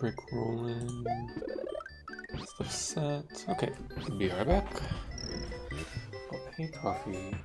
break rolling. Stuff set. Okay, be right back. Okay, coffee.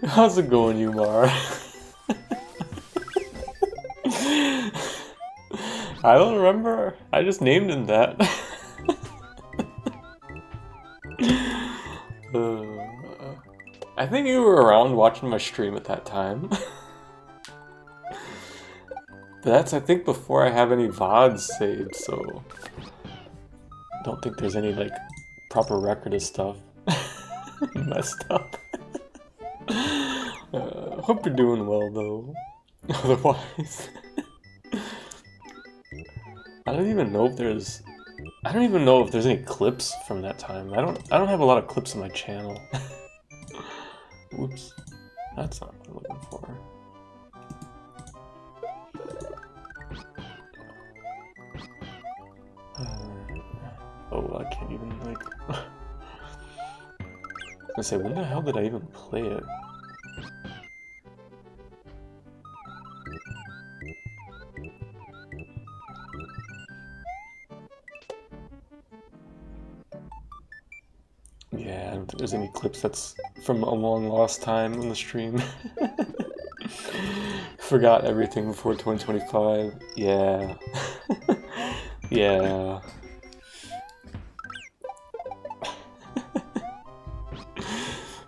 How's it going, Umar? I don't remember. I just named him that. I think you were around watching my stream at that time. But that's, I think, before I have any VODs saved, so I don't think there's any, like, proper record of stuff. Messed up. Hope you're doing well, though. Otherwise... I don't even know if there's any clips from that time. I don't have a lot of clips on my channel. Oops. That's not what I'm looking for. Oh, I can't even, like... I was gonna say, when the hell did I even play it? Yeah, I don't think there's any clips that's from a long lost time on the stream. Forgot everything before 2025. Yeah. Yeah.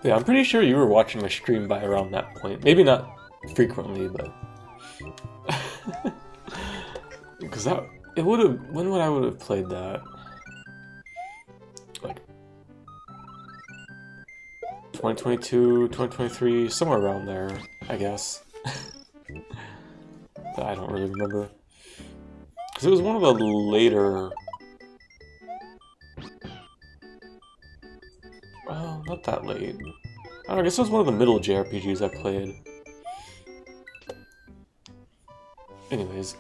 Yeah, I'm pretty sure you were watching my stream by around that point. Maybe not frequently, but... Because that... It would have... When would I would have played that? Like... 2022, 2023, somewhere around there, I guess. But I don't really remember. Because it was one of the later... Well, not that late. I don't know, I guess it was one of the middle JRPGs I played. Anyways,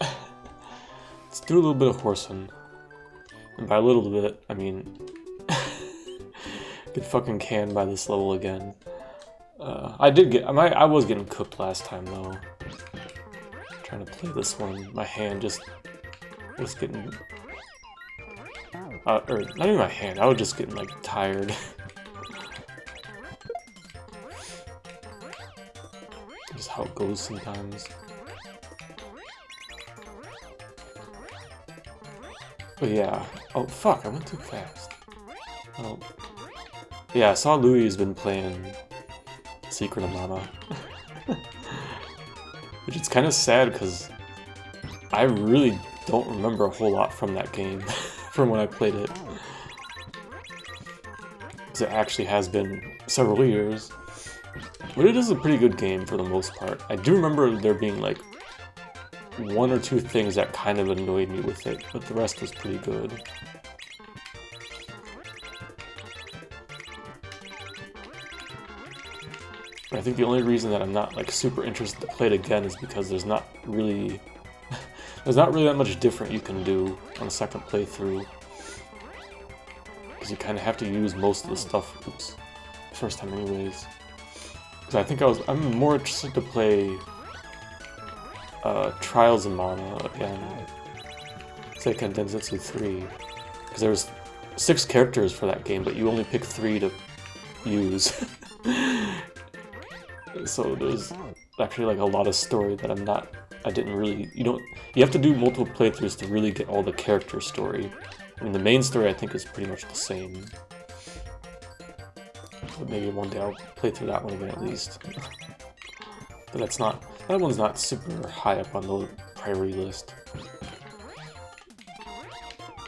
let's do a little bit of horsing. And by a little bit, I mean... get fucking canned by this level again. I was getting cooked last time though. Trying to play this one, my hand just was getting... or not even my hand, I was just getting like tired. Just how it goes sometimes. But yeah. Oh fuck, I went too fast. Oh. Yeah, I saw Louis has been playing Secret of Mana. Which is kind of sad because I really don't remember a whole lot from that game from when I played it. Because it actually has been several years. But it is a pretty good game for the most part. I do remember there being like one or two things that kind of annoyed me with it, but the rest was pretty good. But I think the only reason that I'm not like super interested to play it again is because there's not really that much different you can do on a second playthrough. Because you kind of have to use most of the stuff. Oops, first time anyways. Because I think I'm more interested to play Trials of Mana again. Seiken Densetsu 3. Because there's 6 characters for that game, but you only pick 3 to use. So there's actually like a lot of story that you have to do multiple playthroughs to really get all the character story. I mean, the main story I think is pretty much the same. But maybe one day I'll play through that one again at least. But that one's not super high up on the priority list.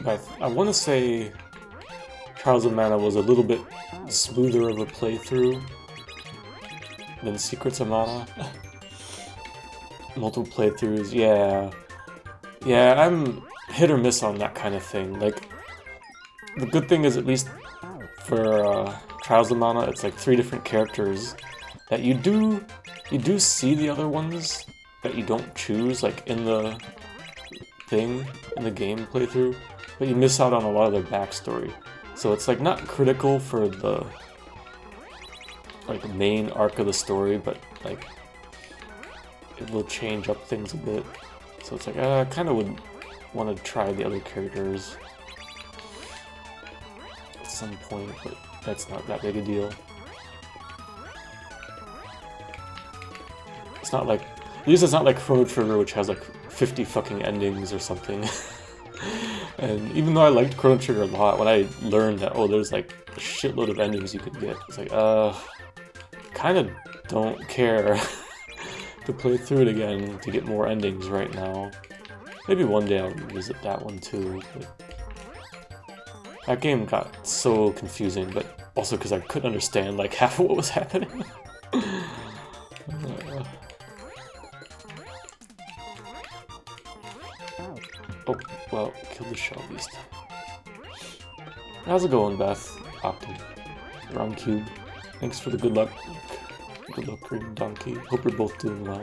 But I want to say Trials of Mana was a little bit smoother of a playthrough than Secrets of Mana. Multiple playthroughs, yeah. Yeah, I'm hit or miss on that kind of thing. Like, the good thing is at least for Trials of Mana, it's like 3 different characters that you do see the other ones that you don't choose, like in the game playthrough, but you miss out on a lot of their backstory. So it's like not critical for the like main arc of the story, but like it will change up things a bit. So it's like I kind of would want to try the other characters at some point, but that's not that big a deal. It's not like, at least it's not like Chrono Trigger, which has like 50 fucking endings or something. And even though I liked Chrono Trigger a lot, when I learned that, oh, there's like a shitload of endings you could get, it's like, kind of don't care to play through it again to get more endings right now. Maybe one day I'll revisit that one too, but that game got so confusing, but also because I couldn't understand like half of what was happening. Oh, well, kill the shell beast. How's it going, Beth? Opted. Round cube. Thanks for the good luck. Good luck, Green Donkey. Hope you're both doing well.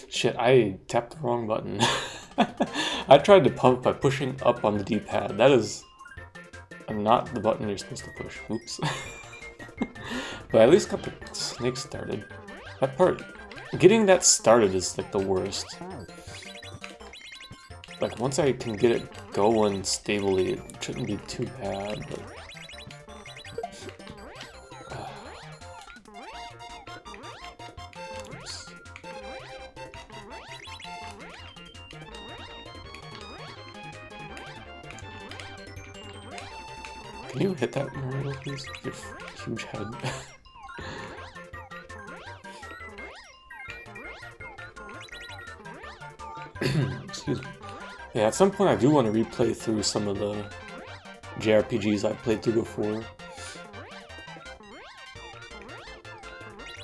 Shit, I tapped the wrong button. I tried to pump by pushing up on the D-pad. That is not the button you're supposed to push. Oops. But I at least got the snake started. That part, getting that started is like the worst. Like once I can get it going stably, it shouldn't be too bad, but... Can you hit that Mario, please? Your huge head. Excuse me. Yeah, at some point I do want to replay through some of the JRPGs I've played through before.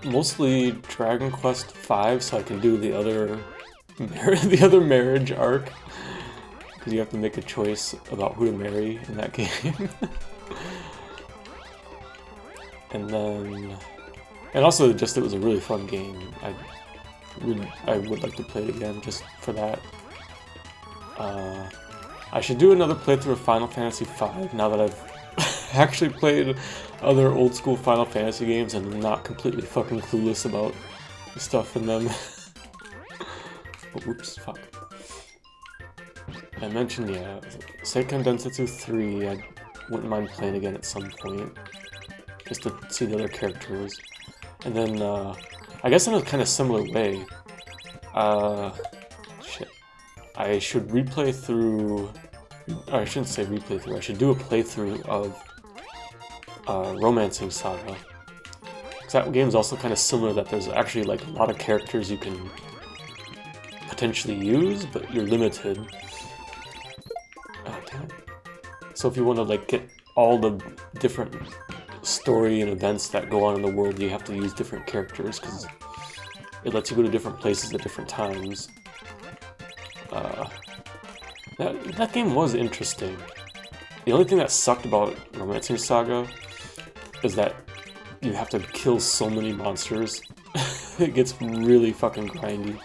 Mostly Dragon Quest V, so I can do the other marriage arc. Because you have to make a choice about who to marry in that game. And also just it was a really fun game. I would like to play it again just for that. I should do another playthrough of Final Fantasy V now that I've actually played other old school Final Fantasy games and I'm not completely fucking clueless about the stuff in them. Oh, whoops, fuck. I mentioned, yeah, Seiken Densetsu 3, I wouldn't mind playing again at some point, just to see the other characters. And then, I guess in a kind of similar way, shit. I should replay through, or I shouldn't say replay through, I should do a playthrough of Romancing Saga. Because that game's also kind of similar, that there's actually like a lot of characters you can potentially use, but you're limited. Oh, damn it. So if you want to like get all the different story and events that go on in the world, you have to use different characters, because it lets you go to different places at different times. That game was interesting. The only thing that sucked about Romancing Saga is that you have to kill so many monsters. It gets really fucking grindy.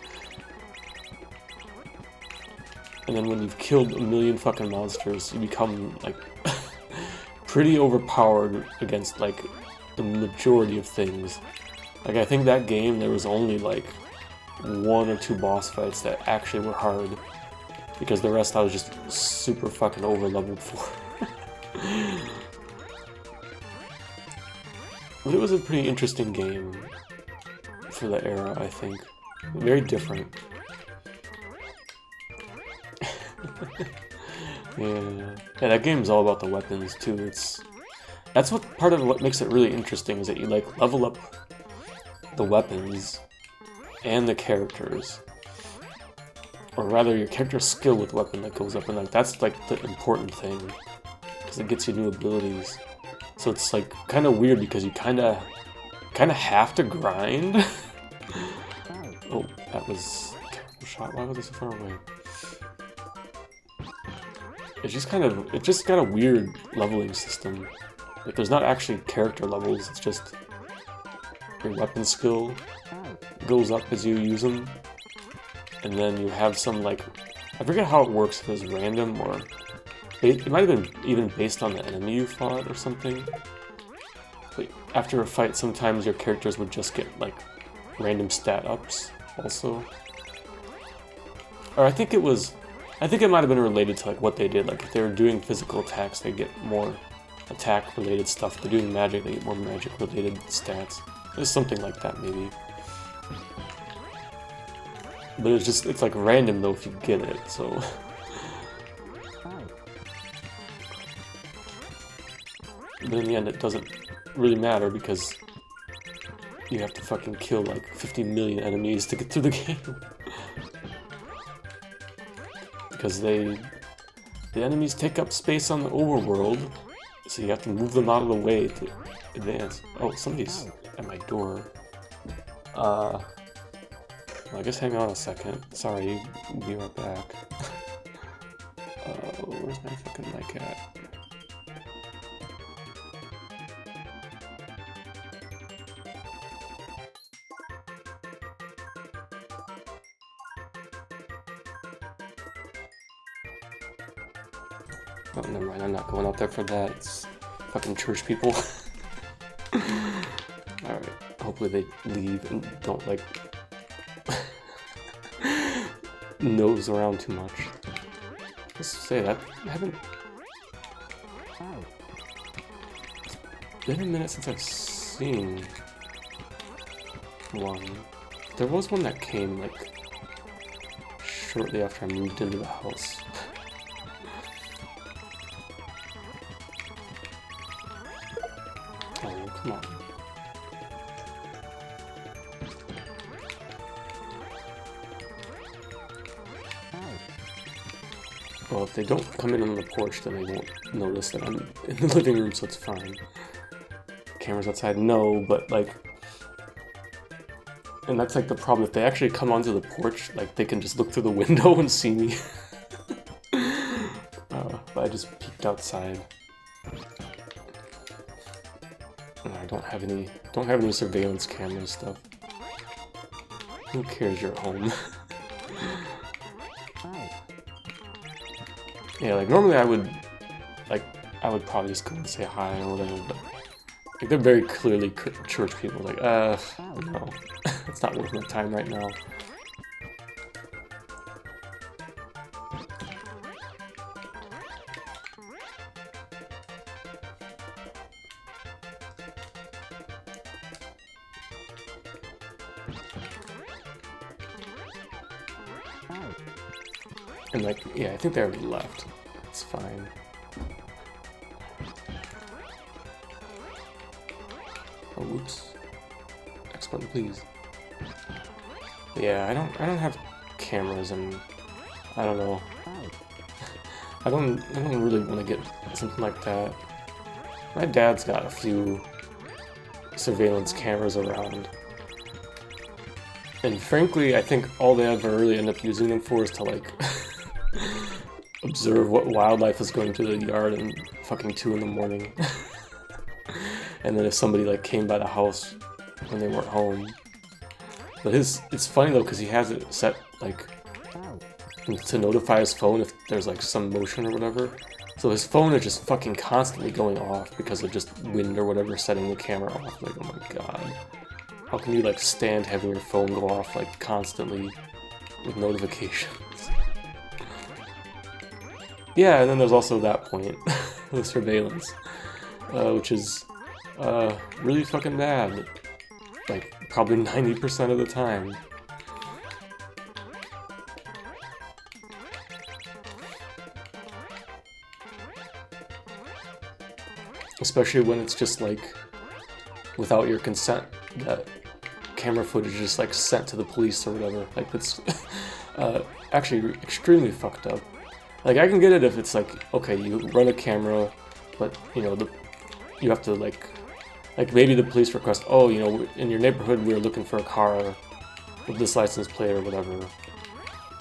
And then when you've killed a million fucking monsters, you become, like, pretty overpowered against, like, the majority of things. Like, I think that game, there was only, like, 1 or 2 boss fights that actually were hard. Because the rest I was just super fucking over-leveled for. But it was a pretty interesting game for the era, I think. Very different. Yeah, that game's all about the weapons too. That's part of what makes it really interesting, is that you like level up the weapons and the characters, or rather your character's skill with weapon that goes up, and like that's like the important thing, because it gets you new abilities. So it's like kind of weird because you kind of have to grind. Oh, that was a terrible shot. Why was it so far away? It's just got a weird leveling system. Like, there's not actually character levels, it's just your weapon skill goes up as you use them. And then you have some, like, I forget how it works, if it's random or... It might have been even based on the enemy you fought or something. But after a fight, sometimes your characters would just get, like, random stat ups also. Or I think it might have been related to like what they did. Like if they were doing physical attacks, they get more attack-related stuff. If they're doing magic, they get more magic-related stats. There's something like that, maybe. But it's like random though if you get it, so... But in the end, it doesn't really matter because you have to fucking kill like 50 million enemies to get through the game. Because the enemies take up space on the overworld, so you have to move them out of the way to advance. Oh, somebody's at my door. Well, I guess hang on a second. Sorry, be right back. Where's my fucking mic at? Oh, never mind, I'm not going out there for that. It's fucking church people. Alright, hopefully they leave and don't, like, nose around too much. Let's say that. I haven't... It's been a minute since I've seen one. There was one that came, like, shortly after I moved into the house. Oh, come on. Well, if they don't come in on the porch, then they won't notice that I'm in the living room, so it's fine. Cameras outside, no, but like... And that's like the problem, if they actually come onto the porch, like they can just look through the window and see me. But I just peeked outside. I don't have any surveillance camera stuff. Who cares you're at home? Yeah, like normally I would probably just go and say hi or whatever, but like, they're very clearly church people. Like, no, it's not worth my time right now. And like, yeah, I think they already left. It's fine. Oh, whoops. X button, please. Yeah, I don't have cameras, and I don't know. I don't really want to get something like that. My dad's got a few surveillance cameras around. And frankly, I think all they ever really end up using them for is to like observe what wildlife is going to the yard in fucking 2 in the morning. And then if somebody like came by the house when they weren't home. But it's funny though, because he has it set like to notify his phone if there's like some motion or whatever. So his phone is just fucking constantly going off because of just wind or whatever setting the camera off. Like, oh my god. How can you like stand having your phone go off like constantly with notifications? Yeah, and then there's also that point, the surveillance, which is really fucking bad. Like, probably 90% of the time. Especially when it's just like, without your consent, that camera footage is just like sent to the police or whatever. Like, it's actually extremely fucked up. Like, I can get it if it's like, okay, you run a camera, but, you know, you have to like maybe the police request, oh, you know, in your neighborhood we're looking for a car with this license plate or whatever,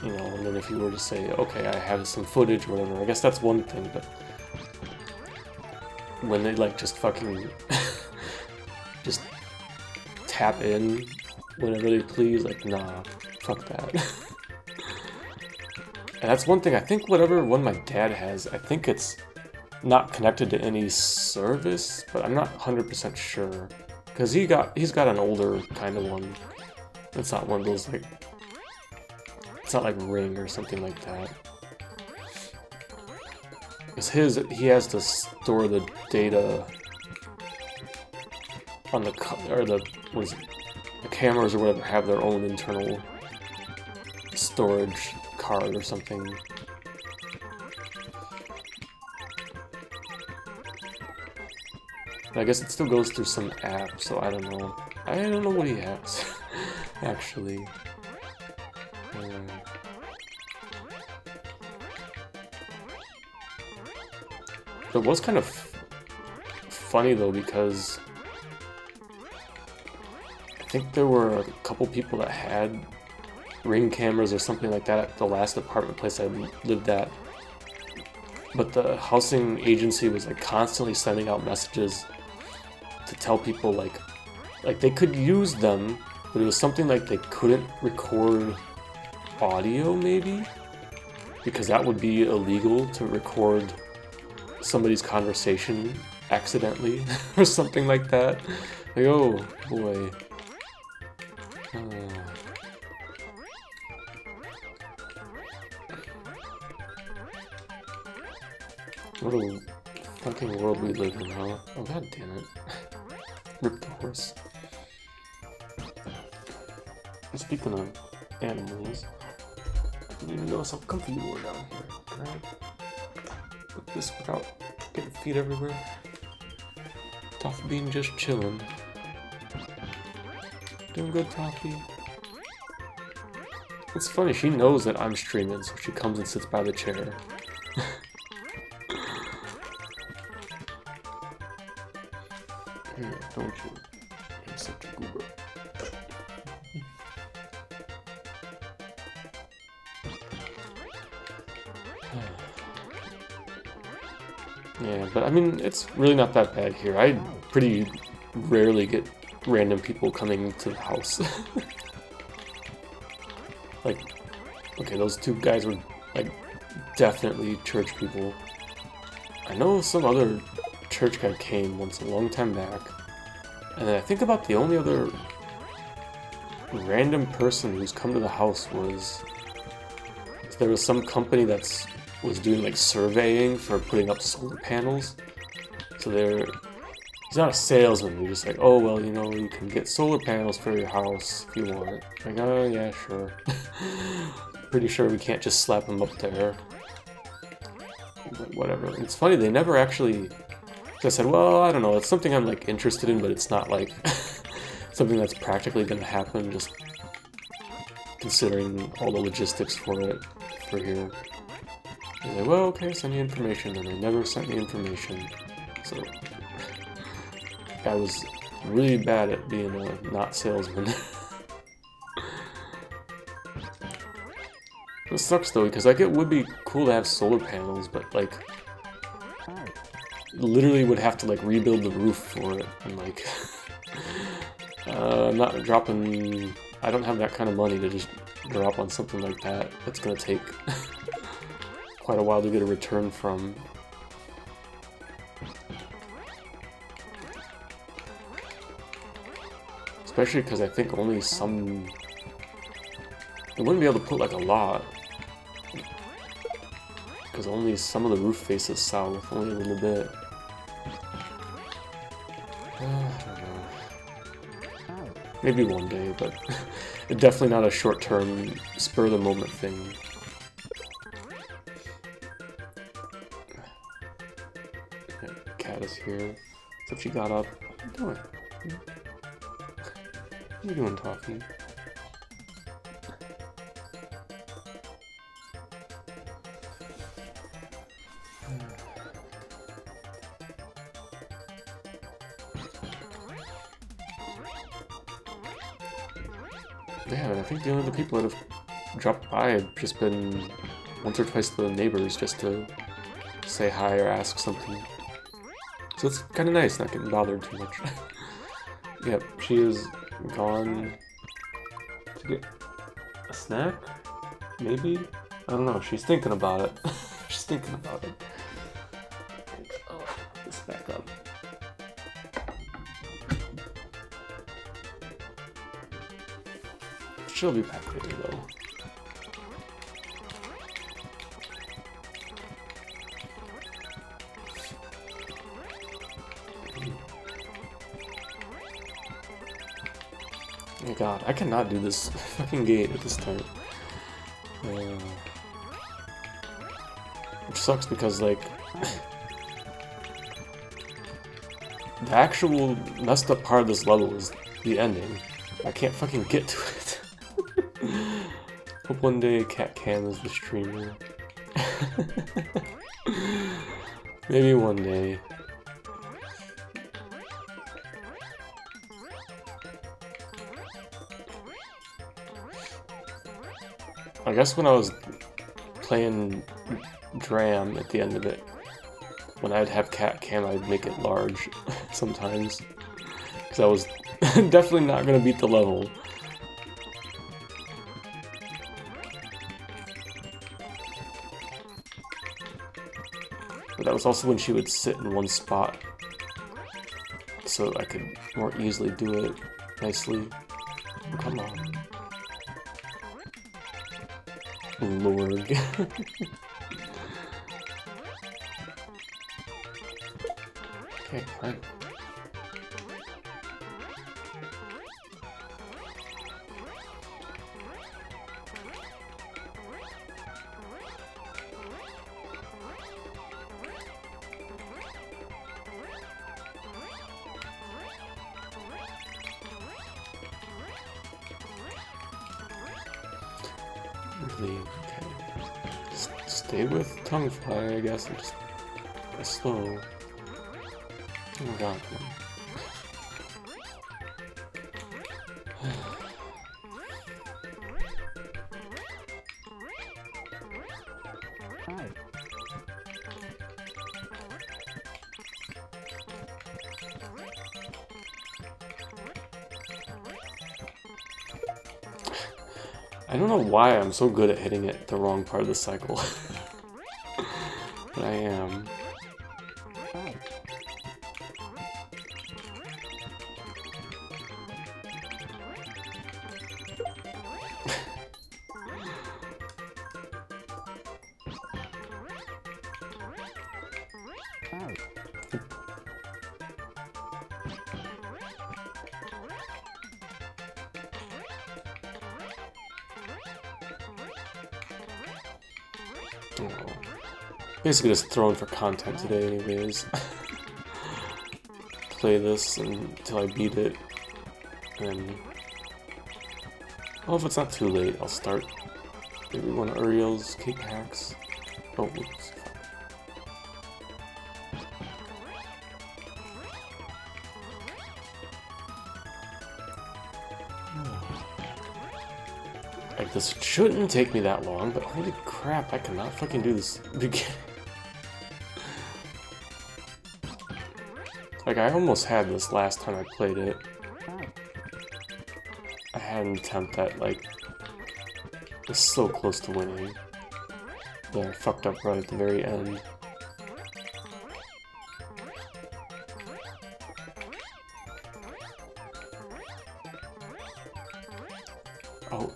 you know, and then if you were to say, okay, I have some footage or whatever, I guess that's one thing, but when they like just fucking just tap in whenever they please, like, nah, fuck that. And that's one thing, I think whatever one my dad has, I think it's not connected to any service, but I'm not 100% sure. Because he's got an older kind of one. It's not one of those like, it's not like Ring or something like that. Because he has to store the data on the cameras or whatever have their own internal storage card or something. I guess it still goes through some app, so I don't know. I don't know what he has, actually. It was kind of funny though, because I think there were a couple people that had Ring cameras or something like that at the last apartment place I lived at. But the housing agency was like constantly sending out messages to tell people like they could use them, but it was something like they couldn't record audio maybe, because that would be illegal to record somebody's conversation accidentally or something like that. Like, oh boy. What a fucking world we live in, huh? Oh, god damn it. Rip the horse. Speaking of animals, I didn't even notice how comfy you were down here. Can I put this without getting feet everywhere? Toffee Bean just chilling. Doing good, Toffee. It's funny, she knows that I'm streaming, so she comes and sits by the chair. Don't you? I'm such a goober. Yeah, but I mean, it's really not that bad here. I pretty rarely get random people coming to the house. Like, okay, those two guys were, like, definitely church people. I know some other church guy came once a long time back. And then I think about the only other random person who's come to the house was... There was some company was doing, like, surveying for putting up solar panels. So he's not a salesman, he's just like, oh, well, you know, you can get solar panels for your house if you want. Like, oh, yeah, sure. Pretty sure we can't just slap them up there. But whatever. And it's funny, they never actually... I said, well, I don't know, it's something I'm, like, interested in, but it's not, like, something that's practically gonna happen, just considering all the logistics for it, for here. They're like, well, okay, send me information, and they never sent me information. So, I was really bad at being a not salesman. It sucks though, because like it would be cool to have solar panels, but like, literally would have to like rebuild the roof for it, and like, I'm not dropping. I don't have that kind of money to just drop on something like that. That's gonna take quite a while to get a return from. Especially because I think only some... They wouldn't be able to put like a lot. Because only some of the roof faces south, only a little bit. I don't know. Maybe one day, but definitely not a short-term, spur-of-the-moment thing. Cat is here. So she got up. What are you doing? What are you doing, Toffee? Yeah, I think the only other people that have dropped by have just been once or twice the neighbors just to say hi or ask something. So it's kind of nice not getting bothered too much. Yep, she is gone to get a snack? Maybe? I don't know, she's thinking about it. She's thinking about it. Oh, this back up. She'll be back later though. Oh my god, I cannot do this fucking gate at this time. Which sucks because, like, the actual messed up part of this level is the ending. I can't fucking get to it. Hope one day Cat Cam is the streamer. Maybe one day. I guess when I was playing Dram at the end of it, when I'd have Cat Cam, I'd make it large sometimes. Because I was definitely not going to beat the level. But that was also when she would sit in one spot, so I could more easily do it nicely. Come on. Lord. Okay, fine. Really, okay. Stay with Tonguefly, I guess, and just go slow. Oh my god, man. I don't know why I'm so good at hitting it the wrong part of the cycle. But I am. Oh. Basically just throwing for content today anyways. Play this until I beat it, and well, if it's not too late, I'll start maybe one of Uriel's cake hacks. Oh, oops. Like, this shouldn't take me that long, but holy crap, I cannot fucking do this again. Like, I almost had this last time I played it. I had an attempt that, like, was so close to winning. But I fucked up right at the very end. Oh,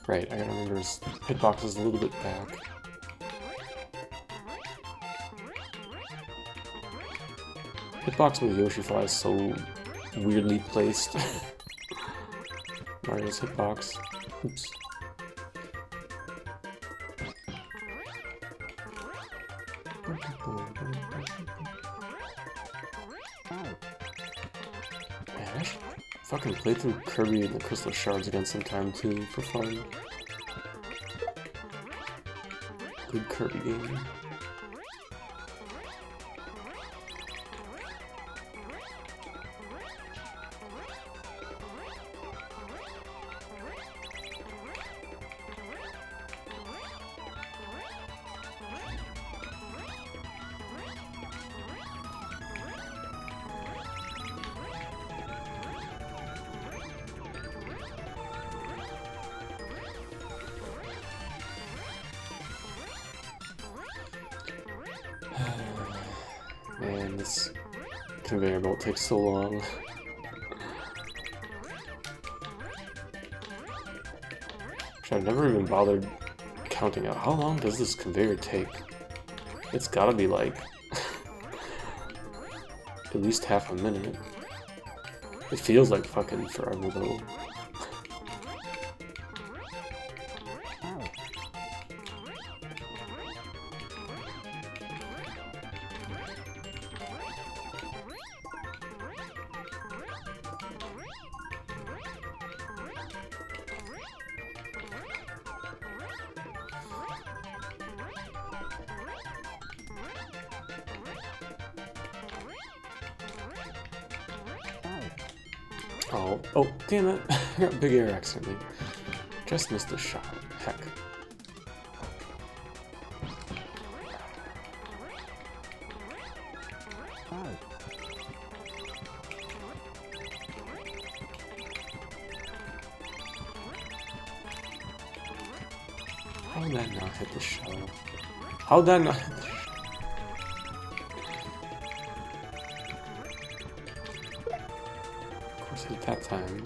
right, I gotta remember his hitbox is a little bit back. Hitbox with Yoshi Fly is so weirdly placed. Mario's hitbox. Oops. Man, I should fucking play through Kirby and the Crystal Shards again sometime too, for fun. Good Kirby game. Man, this conveyor belt takes so long. I've never even bothered counting out how long does this conveyor take. It's gotta be like at least half a minute. It feels like fucking forever though. Oh, damn it. I got big air accidentally. Just missed a shot. Heck. How did that not hit the shell? How did that not hit the shell? Of course, hit that time.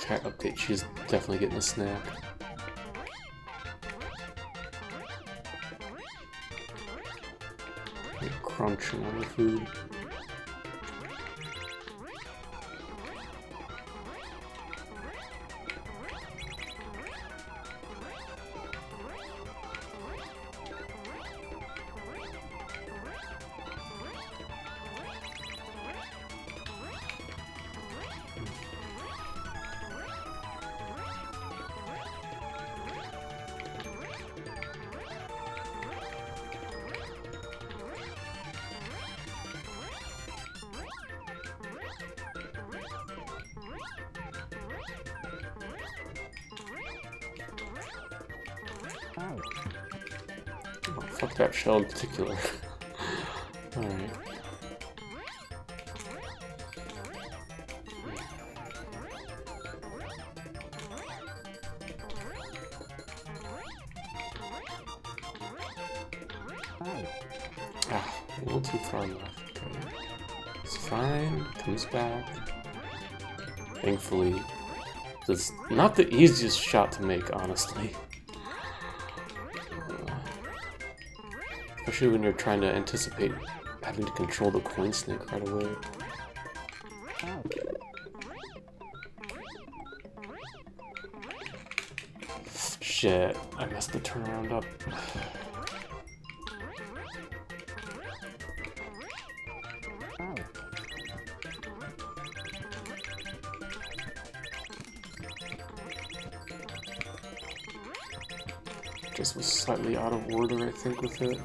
Chat update, she's definitely getting a snack. Like crunching on the food. Oh, fuck that shell in particular. Alright. Ah, a little too far left. Okay. It's fine, comes back. Thankfully. It's not the easiest shot to make, honestly. Especially when you're trying to anticipate having to control the coin snake right away. Shit, I messed the turnaround up. Just was slightly out of order, I think, with it.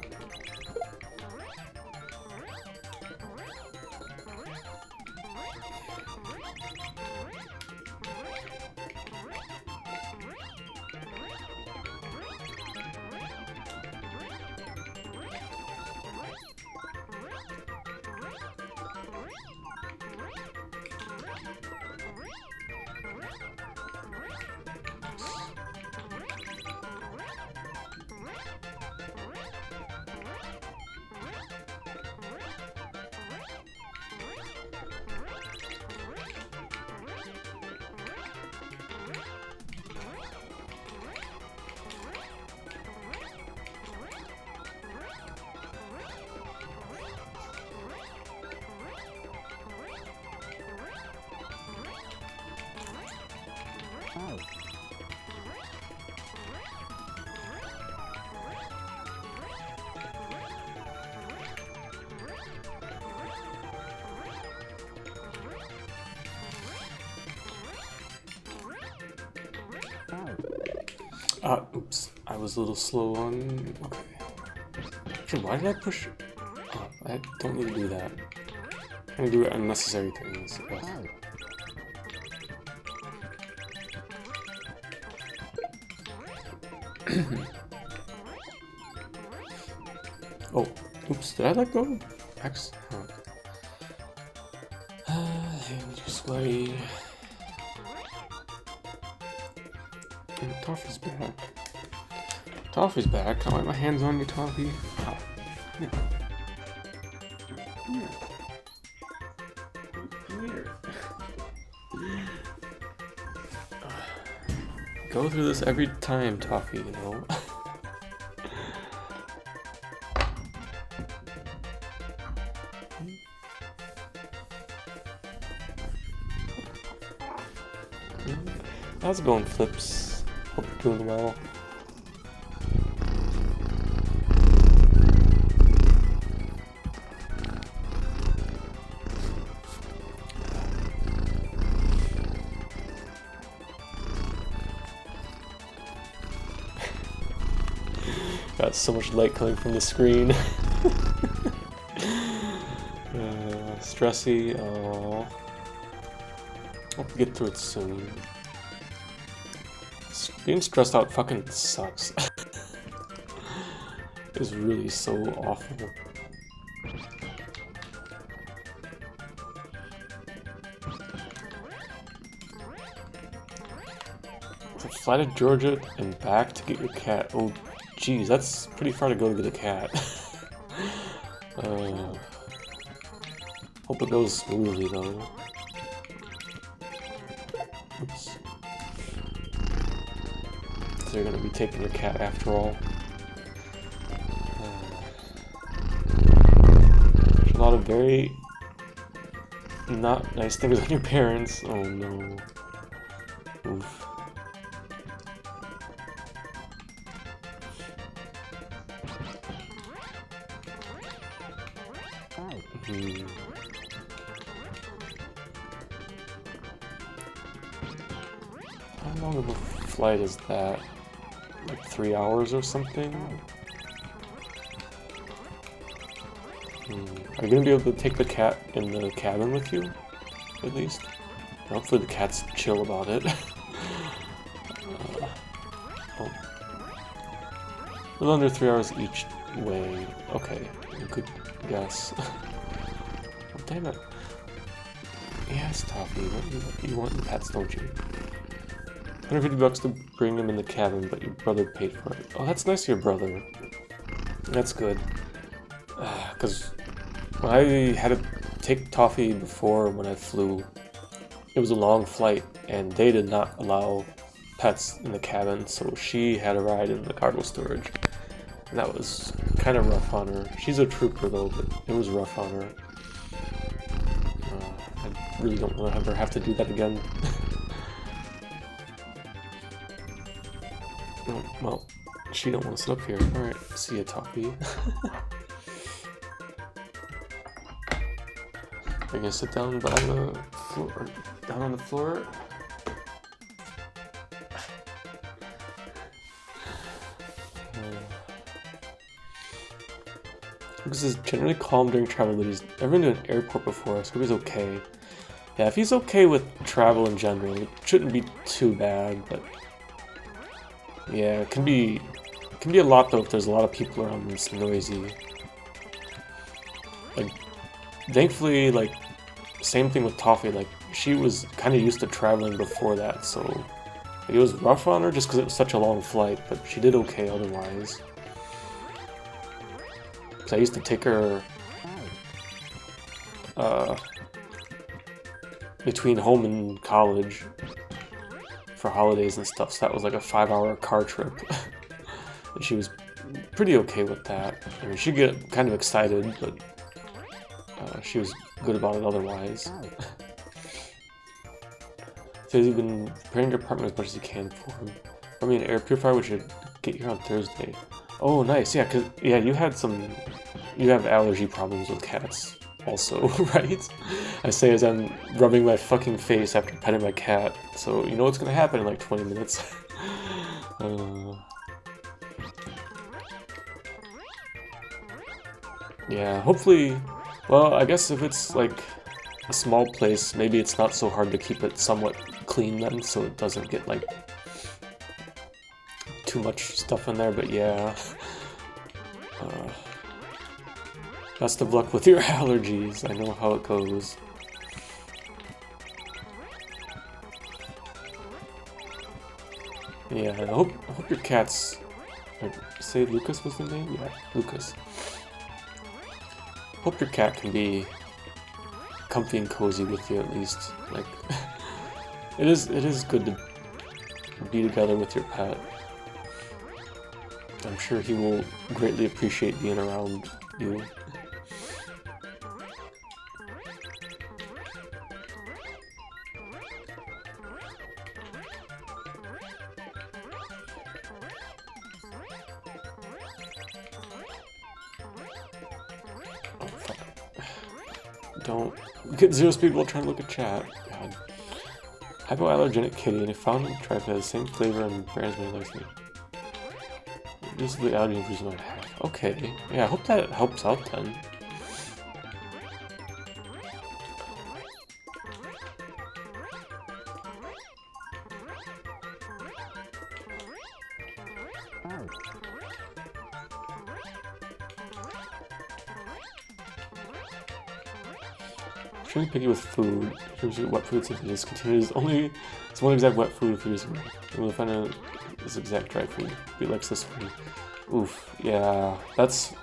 Oops. I was a little slow on... Okay. Actually, why did I push... Oh, I don't need to do that. I'm gonna do unnecessary things. Oh, oops, did I let go? X? And just wait. Toffee's back. Toffee's back. Can't wipe my hands on you, Toffee. Oh. Yeah. Yeah. Come here. Go through this every time, Toffee, you know? How's it going, Flips? Hope you're doing well. Got so much light coming from the screen. Stressy. Oh, hope we get through it soon. Being stressed out fucking sucks. It's really so awful. To fly to Georgia and back to get your cat. Oh, geez, that's pretty far to go to get a cat. Hope it goes smoothly though. Oops. They're gonna be taking your cat after all. There's a lot of very not nice things on your parents. Oh no. Oof. How long of a flight is that? Like 3 hours or something? Are you gonna be able to take the cat in the cabin with you? At least? Hopefully the cat's chill about it. Oh. little under 3 hours each way. Okay, good guess. Oh, damn it. Yes, Toffee, you want the pets, don't you? 150 bucks to bring him in the cabin, but your brother paid for it. Oh, that's nice of your brother. That's good. Because when I had to take Toffee before when I flew, it was a long flight, and they did not allow pets in the cabin, so she had a ride in the cargo storage. And that was kind of rough on her. She's a trooper though, but it was rough on her. I really don't want to ever have to do that again. Oh, well, she don't want to sit up here. Alright, see ya, Toffee. Are you gonna sit down by the floor? Down on the floor? Lucas is generally calm during travel, but he's never been to an airport before, so he's okay. Yeah, if he's okay with travel in general, it shouldn't be too bad, but yeah, it can be a lot though if there's a lot of people around and it's noisy. Like, thankfully, like, same thing with Toffee, like, she was kind of used to traveling before that, so it was rough on her just because it was such a long flight, but she did okay otherwise. Because I used to take her between home and college for holidays and stuff, so that was like a 5-hour car trip. And she was pretty okay with that. I mean, she'd get kind of excited, but she was good about it otherwise. So you've been preparing your apartment as much as you can for him. I mean, an air purifier, which should get here on Thursday. Oh, nice. Yeah, because yeah, you have allergy problems with cats also, right? I say as I'm rubbing my fucking face after petting my cat, so you know what's gonna happen in like 20 minutes. Yeah, hopefully, well, I guess if it's like a small place, maybe it's not so hard to keep it somewhat clean then, so it doesn't get like too much stuff in there, but yeah. Best of luck with your allergies, I know how it goes. Yeah, I hope your cat's... Say Lucas was the name? Yeah, Lucas. Hope your cat can be comfy and cozy with you at least. Like, it is good to be together with your pet. I'm sure he will greatly appreciate being around you. Don't get zero speed while trying to look at chat. God. Hypoallergenic kitty, and if found in tribe has the same flavor and brands made like me. Basically allergy infusion on half. Okay. Yeah, I hope that helps out then. Extremely picky with food. Here's your wet food since it is continued. It's one exact wet food if you're we'll find out this exact dry food. He likes this one. Oof, yeah, that's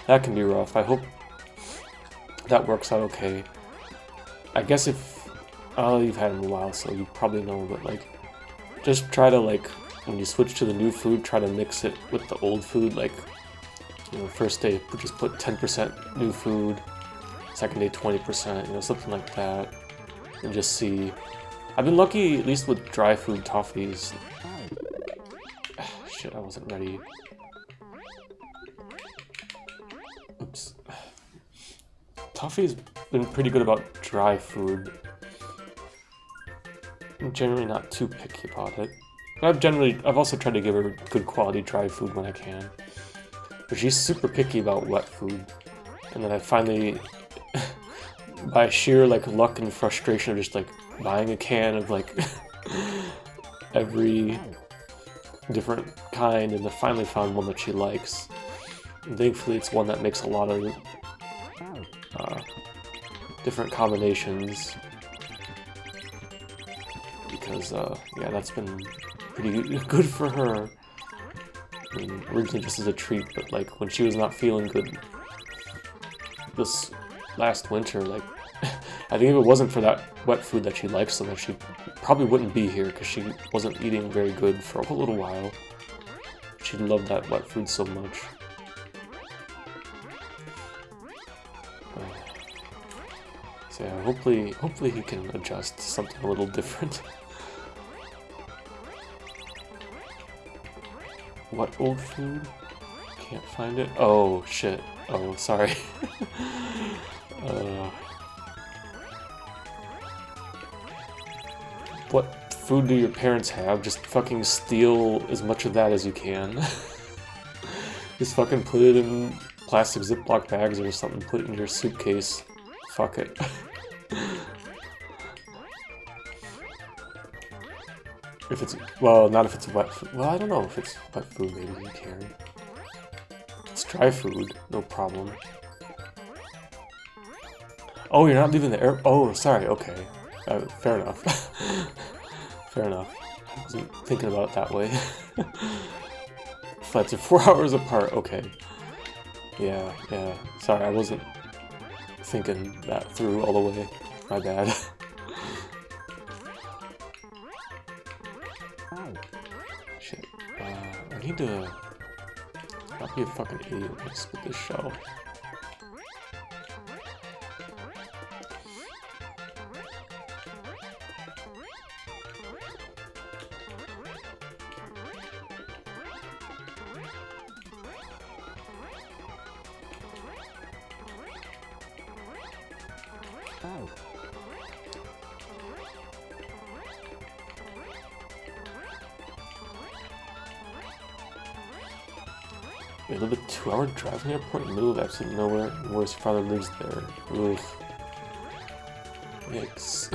that can be rough. I hope that works out okay. I guess if you've had him a while, so you probably know, but like, just try to like when you switch to the new food, try to mix it with the old food. Like, you know, first day just put 10% new food. Second day 20%, you know, something like that, and just see. I've been lucky, at least with dry food toffees. Shit, I wasn't ready. Oops. Toffee's been pretty good about dry food. I'm generally not too picky about it. But I've also tried to give her good quality dry food when I can. But she's super picky about wet food. And then I finally, by sheer like luck and frustration of just like buying a can of like every different kind, and I finally found one that she likes. And thankfully, it's one that makes a lot of different combinations. Because, yeah, that's been pretty good for her. I mean, originally just as a treat, but like when she was not feeling good this last winter, like I think if it wasn't for that wet food that she likes so much, she probably wouldn't be here because she wasn't eating very good for a little while. She loved that wet food so much. So yeah, hopefully he can adjust to something a little different. What old food? Can't find it. Oh shit. Oh, sorry. What food do your parents have? Just fucking steal as much of that as you can. Just fucking put it in plastic Ziploc bags or something. Put it in your suitcase. Fuck it. If it's, well, not if it's wet food. Well, I don't know if it's wet food, maybe you can. It's dry food, no problem. Oh, you're not leaving the air. Oh, sorry, okay. Fair enough. Fair enough. I wasn't thinking about it that way. Flights are 4 hours apart, okay. Yeah. Sorry, I wasn't thinking that through all the way. My bad. Shit. I need to not be a fucking idiot and split this shell. They live a 2-hour drive from the airport in the middle of absolutely nowhere. Worse, your father lives there. Ugh. Yikes.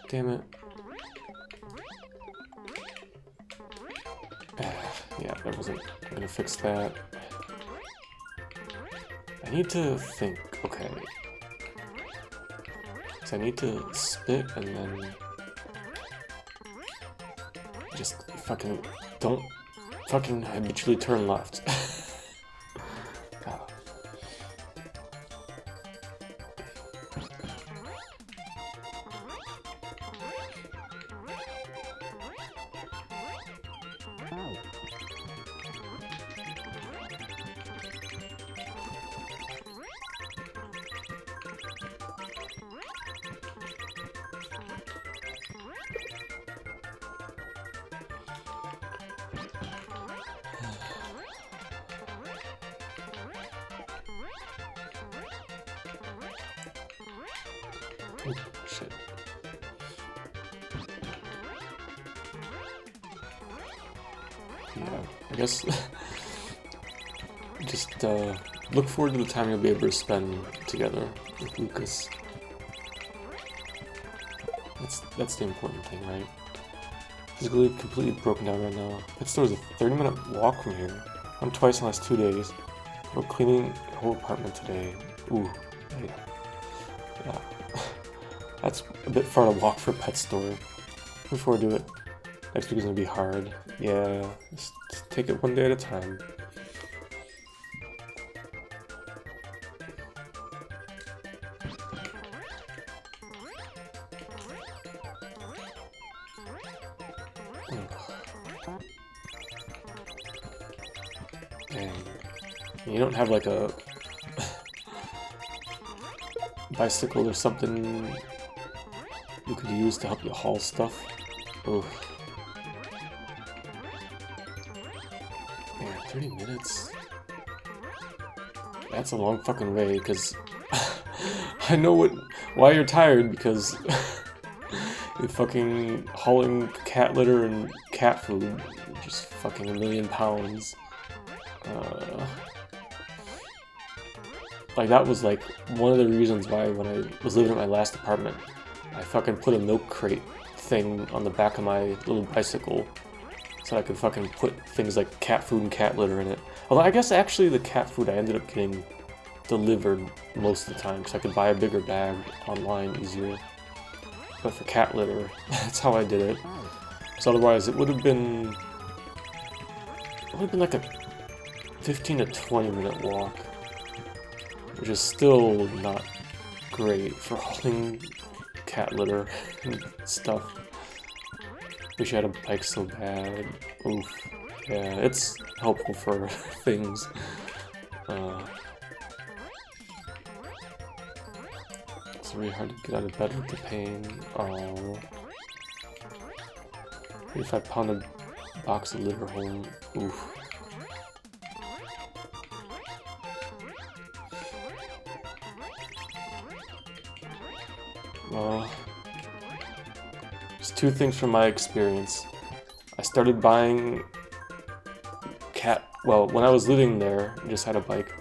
Damn it. Yeah, that wasn't gonna fix that. I need to think, okay. So I need to spit and then just fucking don't fucking habitually turn left. Oh, shit. Yeah, I guess just look forward to the time you'll be able to spend together with Lucas. That's the important thing, right? Physically completely broken down right now. Pet store is a 30-minute walk from here. I'm twice in the last 2 days. We're cleaning the whole apartment today. Ooh, yeah. That's a bit far to walk for a pet store. Looking forward to it. Next week is gonna be hard. Yeah, just take it one day at a time. Dang. You don't have like a bicycle or something you could use to help you haul stuff? Oof. Man, 30 minutes? That's a long fucking way, because I know why you're tired, because you're fucking hauling cat litter and cat food, just fucking 1,000,000 pounds. like that was like one of the reasons why when I was living at my last apartment, I fucking put a milk crate thing on the back of my little bicycle so I could fucking put things like cat food and cat litter in it. Although I guess actually the cat food I ended up getting delivered most of the time because I could buy a bigger bag online easier. But for cat litter, that's how I did it. So otherwise it would have been like a 15 to 20 minute walk, which is still not great for hauling cat litter and stuff. Wish I had a bike so bad. Oof. Yeah, it's helpful for things. It's really hard to get out of bed with the pain. Oh. 35-pound box of liver home. Oof. Well, just two things from my experience. I started buying well, when I was living there, I just had a bike,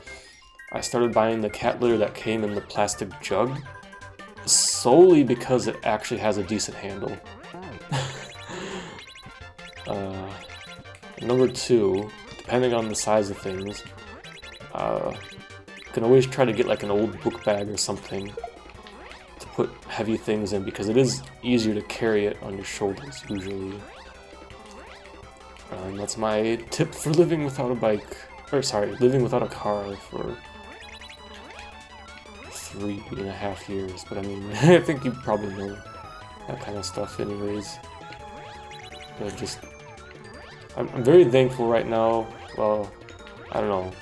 I started buying the cat litter that came in the plastic jug solely because it actually has a decent handle. Number two, depending on the size of things, you can always try to get like an old book bag or something to put heavy things in because it is easier to carry it on your shoulders usually. And that's my tip for living without a bike, or sorry, living without a car for 3.5 years, but I mean, I think you probably know that kind of stuff anyways. But just, I'm very thankful right now. Well, I don't know.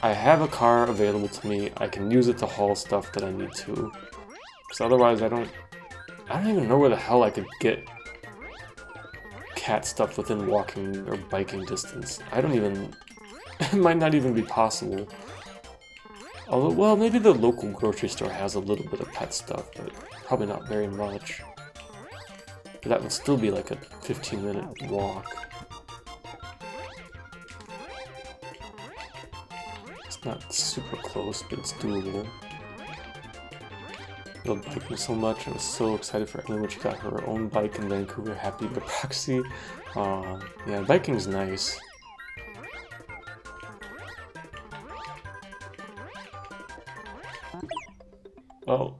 I have a car available to me. I can use it to haul stuff that I need to. Because otherwise I don't even know where the hell I could get cat stuff within walking or biking distance. I don't even, it might not even be possible. Although, well, maybe the local grocery store has a little bit of pet stuff, but probably not very much. But that would still be like a 15-minute walk. It's not super close, but it's doable. I love biking so much. I was so excited for Emily when she got her own bike in Vancouver. Happy to proxy. Yeah, biking's nice. Oh,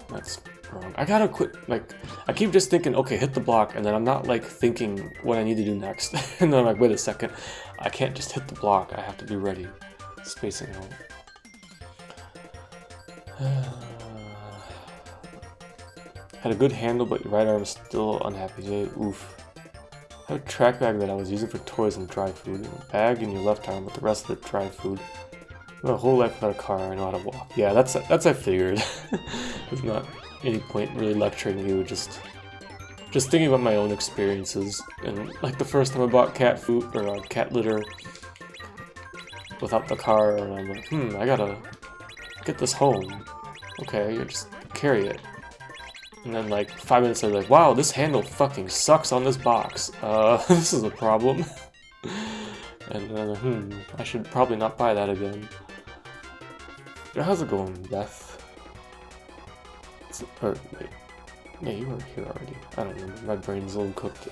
that's wrong. I gotta quit, like, I keep just thinking, okay, hit the block, and then I'm not, like, thinking what I need to do next. And then I'm like, wait a second, I can't just hit the block, I have to be ready. Spacing out. Had a good handle, but your right arm is still unhappy. Hey, oof. I had a track bag that I was using for toys and dry food. A bag in your left arm with the rest of the dry food. My whole life without a car, I know how to walk. Yeah, that's I figured. There's not any point really lecturing you, just thinking about my own experiences. And like the first time I bought cat food, or cat litter without the car, and I'm like, I gotta get this home. Okay, you just carry it. And then like 5 minutes later, like, wow, this handle fucking sucks on this box. This is a problem. And then, I should probably not buy that again. How's it going, Beth? Wait. Yeah, you were here already. I don't know, my brain's a little cooked.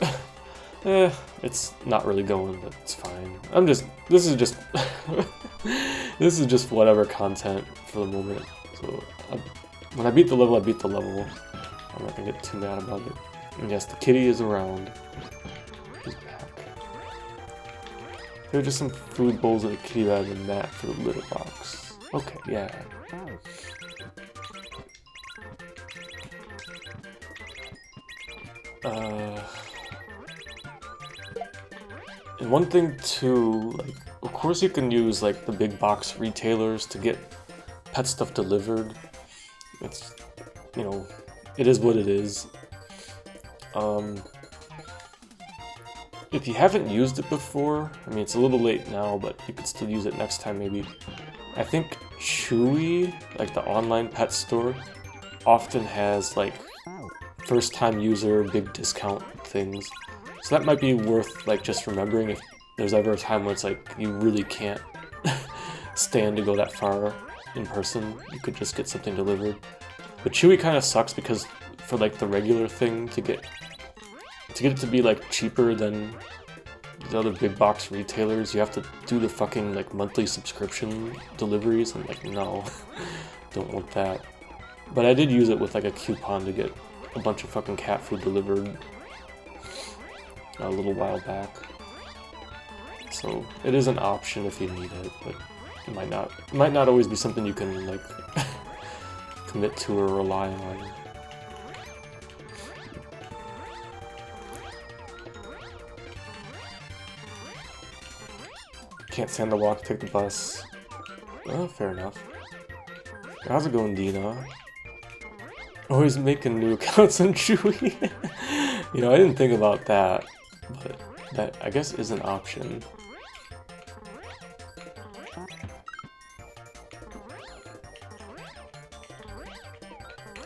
It's not really going, but it's fine. this is just, this is just whatever content for the moment. So, when I beat the level, I beat the level. I'm not gonna get too mad about it. And yes, the kitty is around. He's back. There are just some food bowls and a kitty bag and that for the litter box. Okay, yeah. And one thing too, like, of course you can use like the big box retailers to get pet stuff delivered. It's, you know, it is what it is. If you haven't used it before, I mean, it's a little late now, but you could still use it next time maybe. I think Chewy, like the online pet store, often has like first-time user big discount things. So that might be worth like just remembering if there's ever a time when it's like you really can't stand to go that far in person. You could just get something delivered. But Chewy kind of sucks because for like the regular thing to get it to be like cheaper than the other big box retailers, you have to do the fucking like monthly subscription deliveries, and like no, don't want that. But I did use it with like a coupon to get a bunch of fucking cat food delivered a little while back. So it is an option if you need it, but it might not always be something you can like commit to or rely on. Can't stand to walk, take the bus. Oh, fair enough. How's it going, Dina? Always making new accounts on Chewy. You know, I didn't think about that, but that I guess is an option.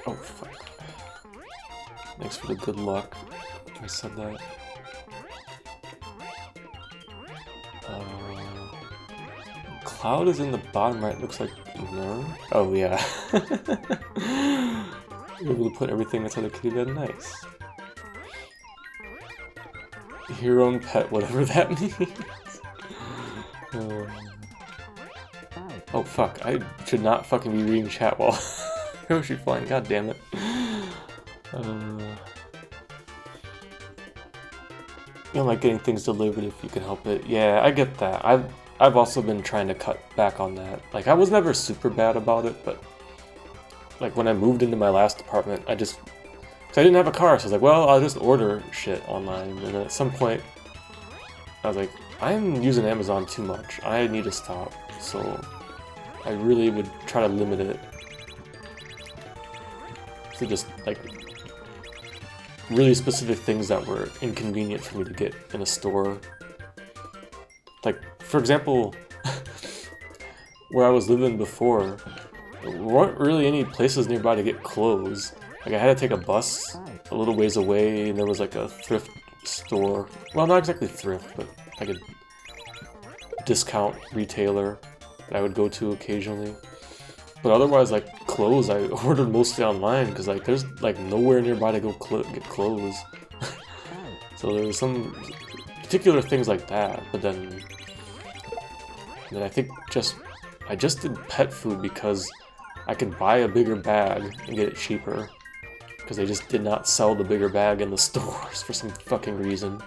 Oh fuck. Thanks for the good luck. I said that. Cloud is in the bottom right, looks like no. Oh yeah. You're able to put everything inside the kitty bed, nice. Your own pet, whatever that means. Oh fuck, I should not fucking be reading chat while Yoshi flying, god damn it. You don't like getting things delivered if you can help it. Yeah, I get that. I've also been trying to cut back on that. Like, I was never super bad about it, but like when I moved into my last apartment, cause I didn't have a car, so I was like, well, I'll just order shit online. And then at some point, I was like, I'm using Amazon too much. I need to stop. So I really would try to limit it to just like really specific things that were inconvenient for me to get in a store. Like, for example, where I was living before, there weren't really any places nearby to get clothes. Like, I had to take a bus a little ways away, and there was like a thrift store. Well, not exactly thrift, but like a discount retailer that I would go to occasionally. But otherwise, like, clothes, I ordered mostly online, because like, there's like nowhere nearby to go get clothes. So there was some particular things like that, but then I think I just did pet food because I could buy a bigger bag and get it cheaper, because they just did not sell the bigger bag in the stores for some fucking reason.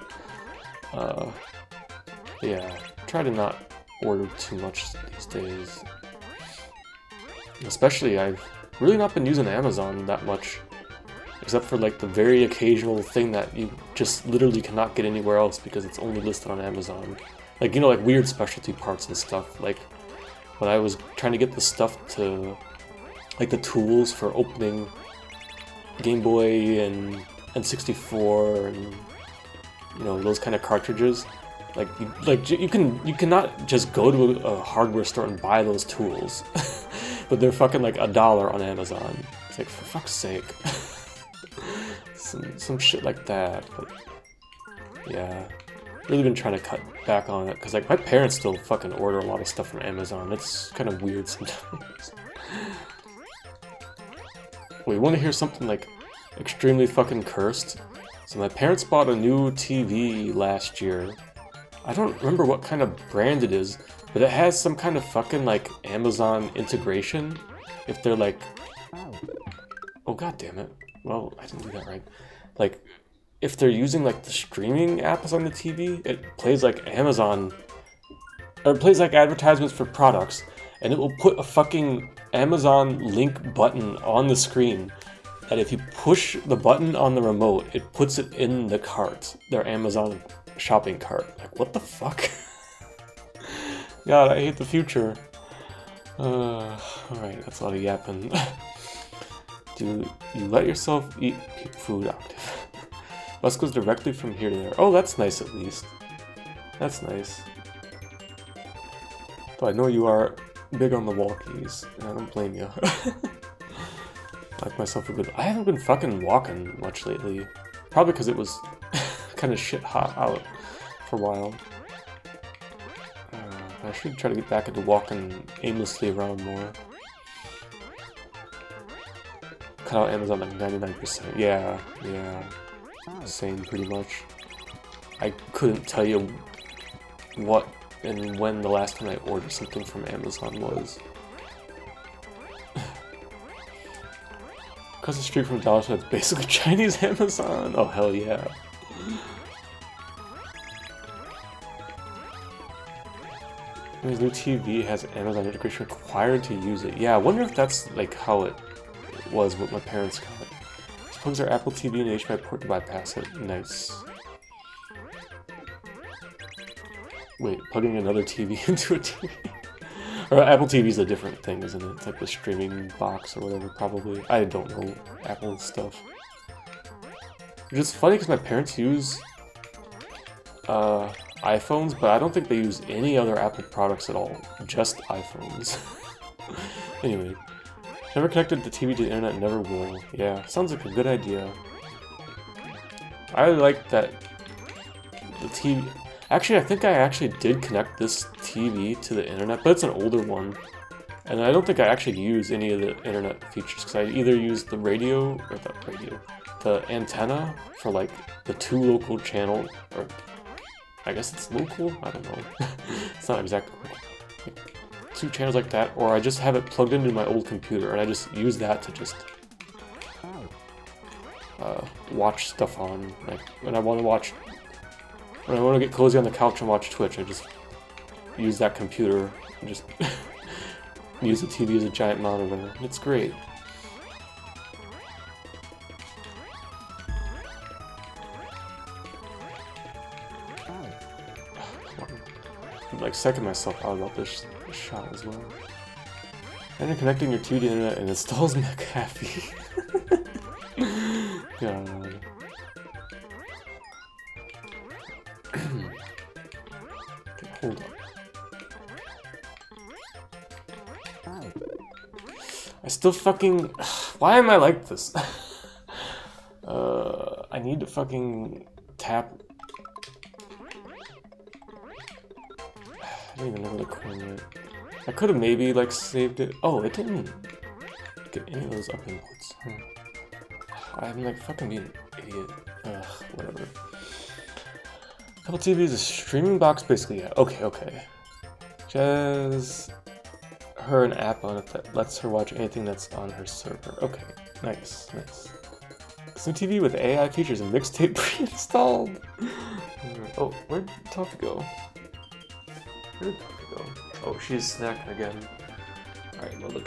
Yeah, try to not order too much these days. Especially, I've really not been using Amazon that much, except for like the very occasional thing that you just literally cannot get anywhere else because it's only listed on Amazon. Like, you know, like weird specialty parts and stuff. Like, when I was trying to get the stuff to, like the tools for opening Game Boy and N64 and, you know, those kind of cartridges. You cannot just go to a hardware store and buy those tools. But they're fucking like $1 on Amazon. It's like, for fuck's sake. some shit like that. But yeah, really been trying to cut back on it, because like my parents still fucking order a lot of stuff from Amazon. It's kind of weird sometimes. Wait, you want to hear something like extremely fucking cursed? So my parents bought a new TV last year. I don't remember what kind of brand it is, but it has some kind of fucking like Amazon integration. If they're like, oh god damn it. Well, I didn't do that right. Like, if they're using like the streaming apps on the TV, it plays like Amazon, or it plays like advertisements for products, and it will put a fucking Amazon link button on the screen, that if you push the button on the remote, it puts it in the cart, their Amazon shopping cart. Like, what the fuck? God, I hate the future. Alright, that's a lot of yapping. Do you let yourself eat food active? Bus goes directly from here to there. Oh, that's nice at least. That's nice. Though I know you are big on the walkies, and I don't blame you. Like myself a good... I haven't been fucking walking much lately. Probably because it was kind of shit hot out for a while. I I should try to get back into walking aimlessly around more. Cut out Amazon like 99%. Yeah. Same, pretty much. I couldn't tell you what and when the last time I ordered something from Amazon was. Across the street from Dollar Store, it's basically Chinese Amazon. Oh, hell yeah. His new TV has Amazon integration required to use it. Yeah, I wonder if that's like how it was what my parents got. These plugs are Apple TV and HDMI port to bypass it. Nice. Wait, plugging another TV into a TV? Or Apple TV is a different thing, isn't it? It's like the streaming box or whatever, probably. I don't know Apple stuff. Which is funny because my parents use iPhones, but I don't think they use any other Apple products at all. Just iPhones. Anyway. Never connected the TV to the internet, never will. Yeah, sounds like a good idea. I like that the TV... Actually, I think I actually did connect this TV to the internet, but it's an older one. And I don't think I actually use any of the internet features, because I either use the the antenna for like the 2 local channel, or I guess it's local? I don't know. It's not exactly local. 2 channels like that, or I just have it plugged into my old computer, and I just use that to just watch stuff on. Like, when I want to get cozy on the couch and watch Twitch, I just use that computer and just use the TV as a giant monitor. It's great. I'm like psyching myself out about this shot as well. And then connecting your TV to the internet and installs McAfee. God. Hold up. I still fucking... Why am I like this? I need to fucking tap... I don't even know where the coin yet. I could have maybe, like, saved it. Oh, it didn't get any of those up inputs. I'm, like, fucking being an idiot. Ugh, whatever. Apple TV is a streaming box, basically. Yeah. Okay. Just her an app on it that lets her watch anything that's on her server. Okay, nice. It's a TV with AI features and mixtape pre-installed. Oh, where'd Toffee go? Oh, she's snacking again. Alright, well, the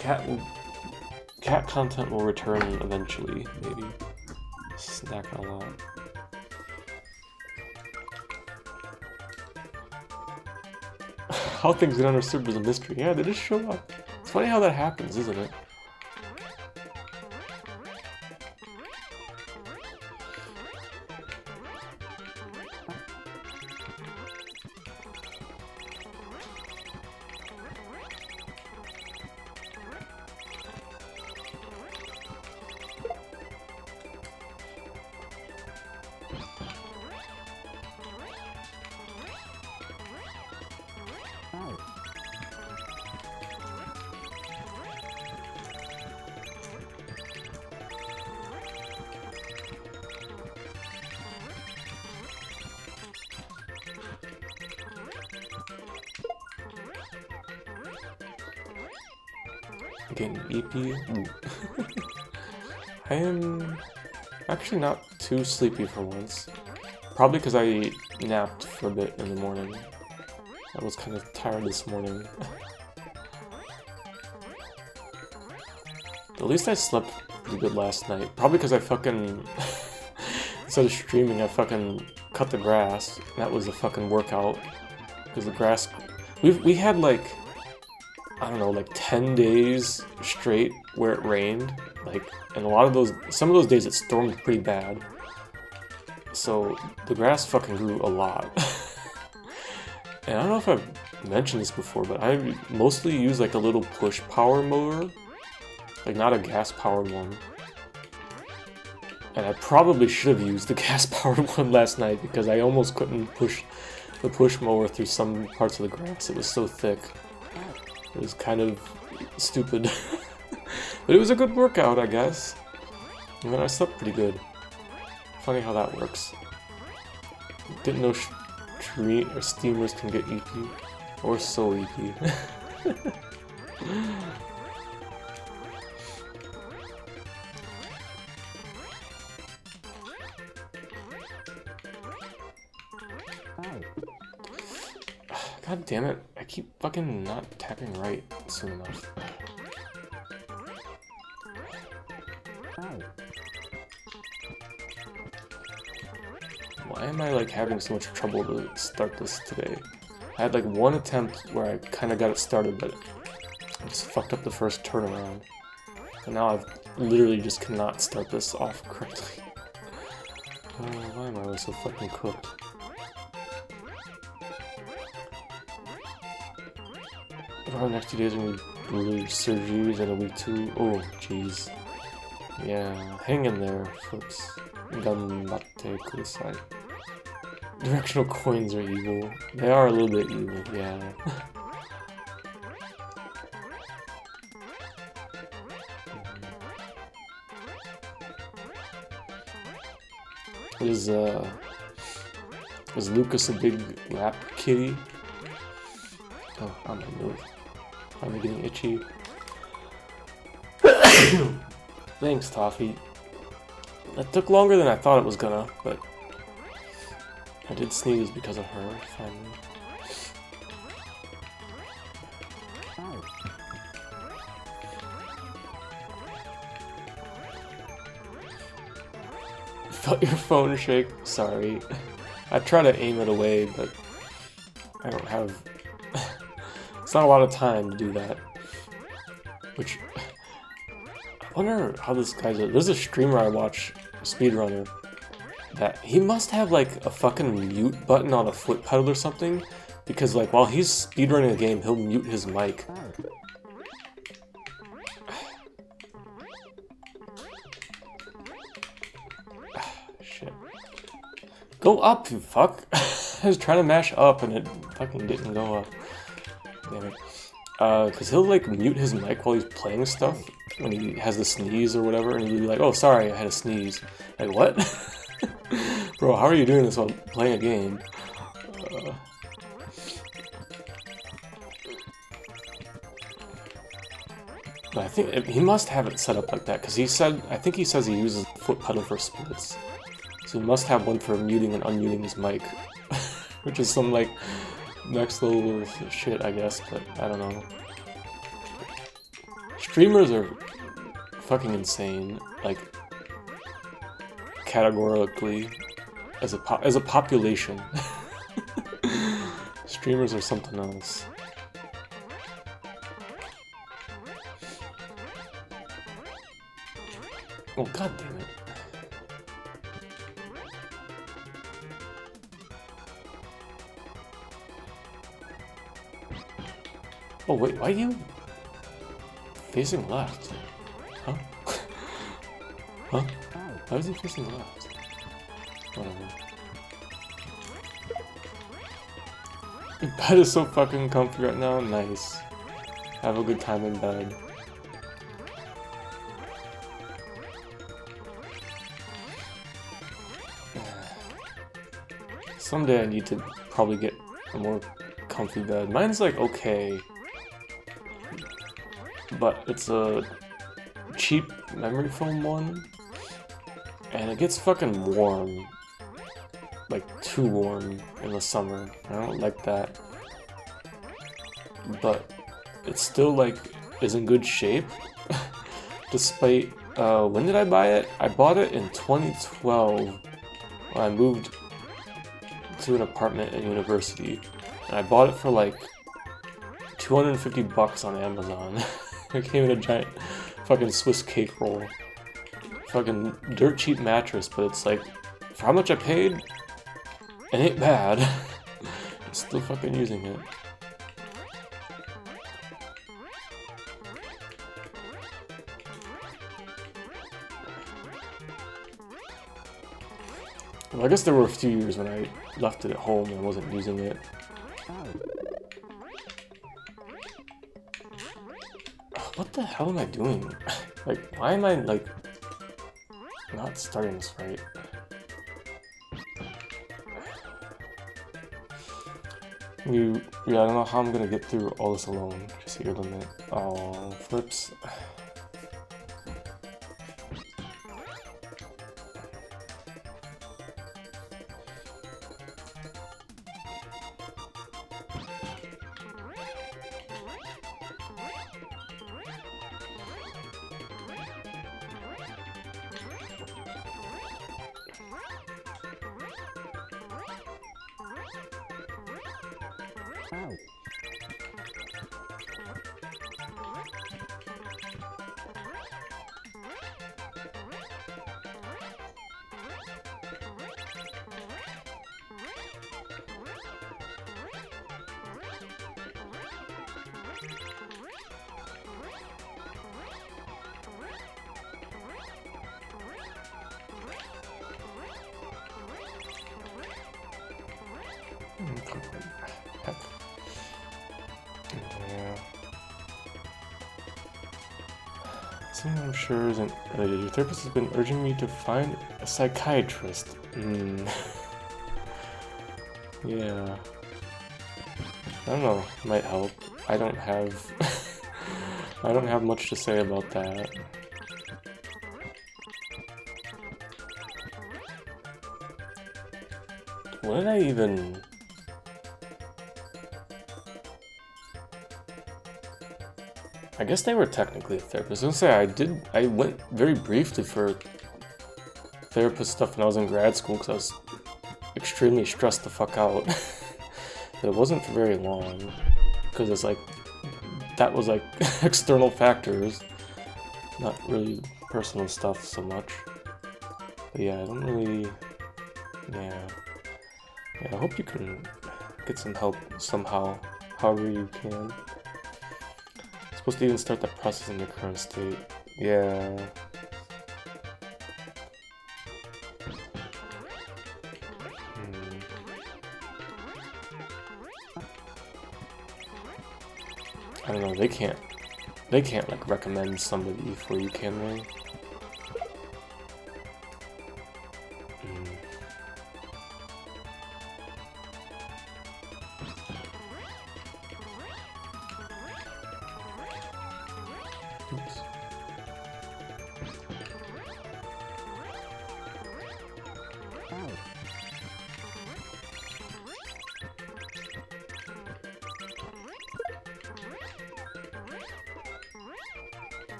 cat content will return eventually, maybe. Snacking a lot. How things get on our server is a mystery. Yeah, they just show up. It's funny how that happens, isn't it? Getting EP. I am actually not too sleepy for once. Probably because I napped for a bit in the morning. I was kind of tired this morning. At least I slept pretty good last night. Probably because I fucking... instead of streaming, I fucking cut the grass. That was a fucking workout. Because the grass... We had like... I don't know, like 10 days straight where it rained, like, and some of those days it stormed pretty bad. So the grass fucking grew a lot. And I don't know if I've mentioned this before, but I mostly use like a little push power mower, like not a gas powered one. And I probably should have used the gas powered one last night because I almost couldn't push the push mower through some parts of the grass. It was so thick. It was kind of stupid. But it was a good workout, I guess. And then I slept pretty good. Funny how that works. Didn't know steamers can get EP. Or so EP. God damn it, I keep fucking not tapping right soon enough. Why am I like having so much trouble to start this today? I had like one attempt where I kinda got it started, but I just fucked up the first turnaround. And now I've literally just cannot start this off correctly. Why am I always so fucking cooked? The next 2 days are gonna be really surgeries and a week 2. Oh, jeez. Yeah, hang in there, folks. Ganbatte kudasai. Directional coins are evil. They are a little bit evil, yeah. Is Lucas a big lap kitty? Oh, on my nose. I'm getting itchy. Thanks, Toffee. That took longer than I thought it was gonna, but I did sneeze because of her, finally. Felt your phone shake? Sorry. I try to aim it away, but I don't have... It's not a lot of time to do that. Which... I wonder how this guy's... There's a streamer I watch, speedrunner, that he must have like a fucking mute button on a foot pedal or something, because like while he's speedrunning a game, he'll mute his mic. Shit. Go up, you fuck! I was trying to mash up and it fucking didn't go up. Damn it. Cause he'll like mute his mic while he's playing stuff, when he has the sneeze or whatever, and he'll be like, oh sorry, I had a sneeze. Like, what? Bro, how are you doing this while playing a game? But I think he must have it set up like that, because he said, I think he says he uses the foot pedal for splits. So he must have one for muting and unmuting his mic. Which is some like next level shit, I guess, but I don't know. Streamers are fucking insane, like, categorically, as a population. Streamers are something else. Oh, god damn it. Oh wait, why are you facing left? Huh? Huh? Why is he facing left? Whatever. Your bed is so fucking comfy right now. Nice. Have a good time in bed. Someday I need to probably get a more comfy bed. Mine's like okay, but it's a cheap memory foam one, and it gets fucking warm, like too warm in the summer. I don't like that, but it still like is in good shape, despite, when did I buy it? I bought it in 2012 when I moved to an apartment at university, and I bought it for like 250 bucks on Amazon. It came in a giant fucking Swiss cake roll. Fucking dirt cheap mattress, but it's like, for how much I paid, it ain't bad. I'm still fucking using it. I guess there were a few years when I left it at home and I wasn't using it. What the hell am I doing? Like, why am I, like, not starting this right? Yeah, I don't know how I'm gonna get through all this alone. Just hit your limit. Oh, flips. Heck. Yeah. Something I'm sure isn't related. Your therapist has been urging me to find a psychiatrist. Yeah. I don't know. Might help. I don't have... I don't have much to say about that. What did I even... I guess they were technically a therapist. I was gonna say, I went very briefly for therapist stuff when I was in grad school because I was extremely stressed the fuck out. But it wasn't for very long because it's like, that was like external factors, not really personal stuff so much. But yeah, I don't really, yeah, I hope you can get some help somehow, however you can. Supposed to even start that process in your current state. Yeah. I don't know, they can't like recommend somebody for you, can they?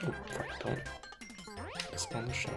Oh, fuck, don't spawn the shower.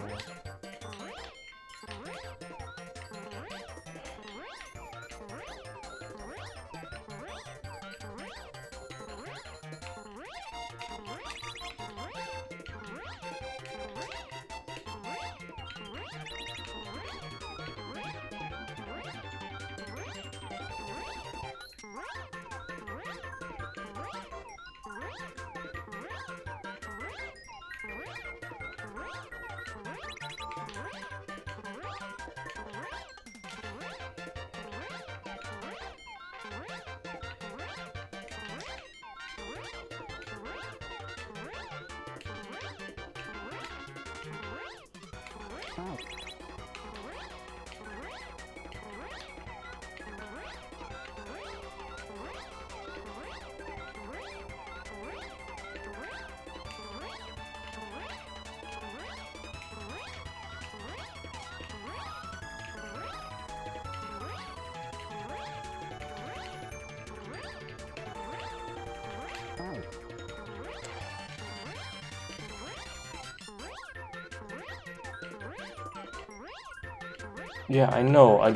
Yeah, I know. I'm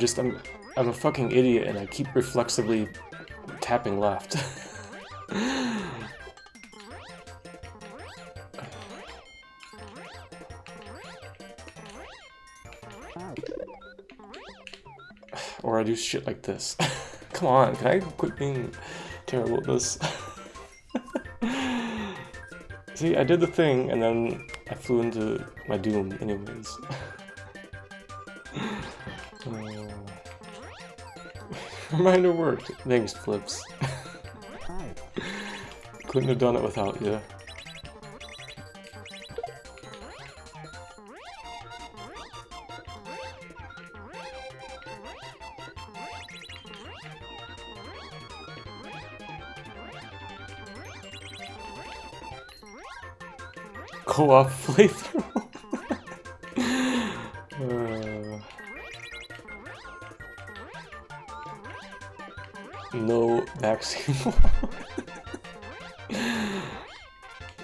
a fucking idiot and I keep reflexively tapping left. Or I do shit like this. Come on, can I quit being terrible at this? See, I did the thing and then I flew into my doom anyways. Reminder worked. Thanks, Flips. Couldn't have done it without you. Co-op playthrough. No vaccine.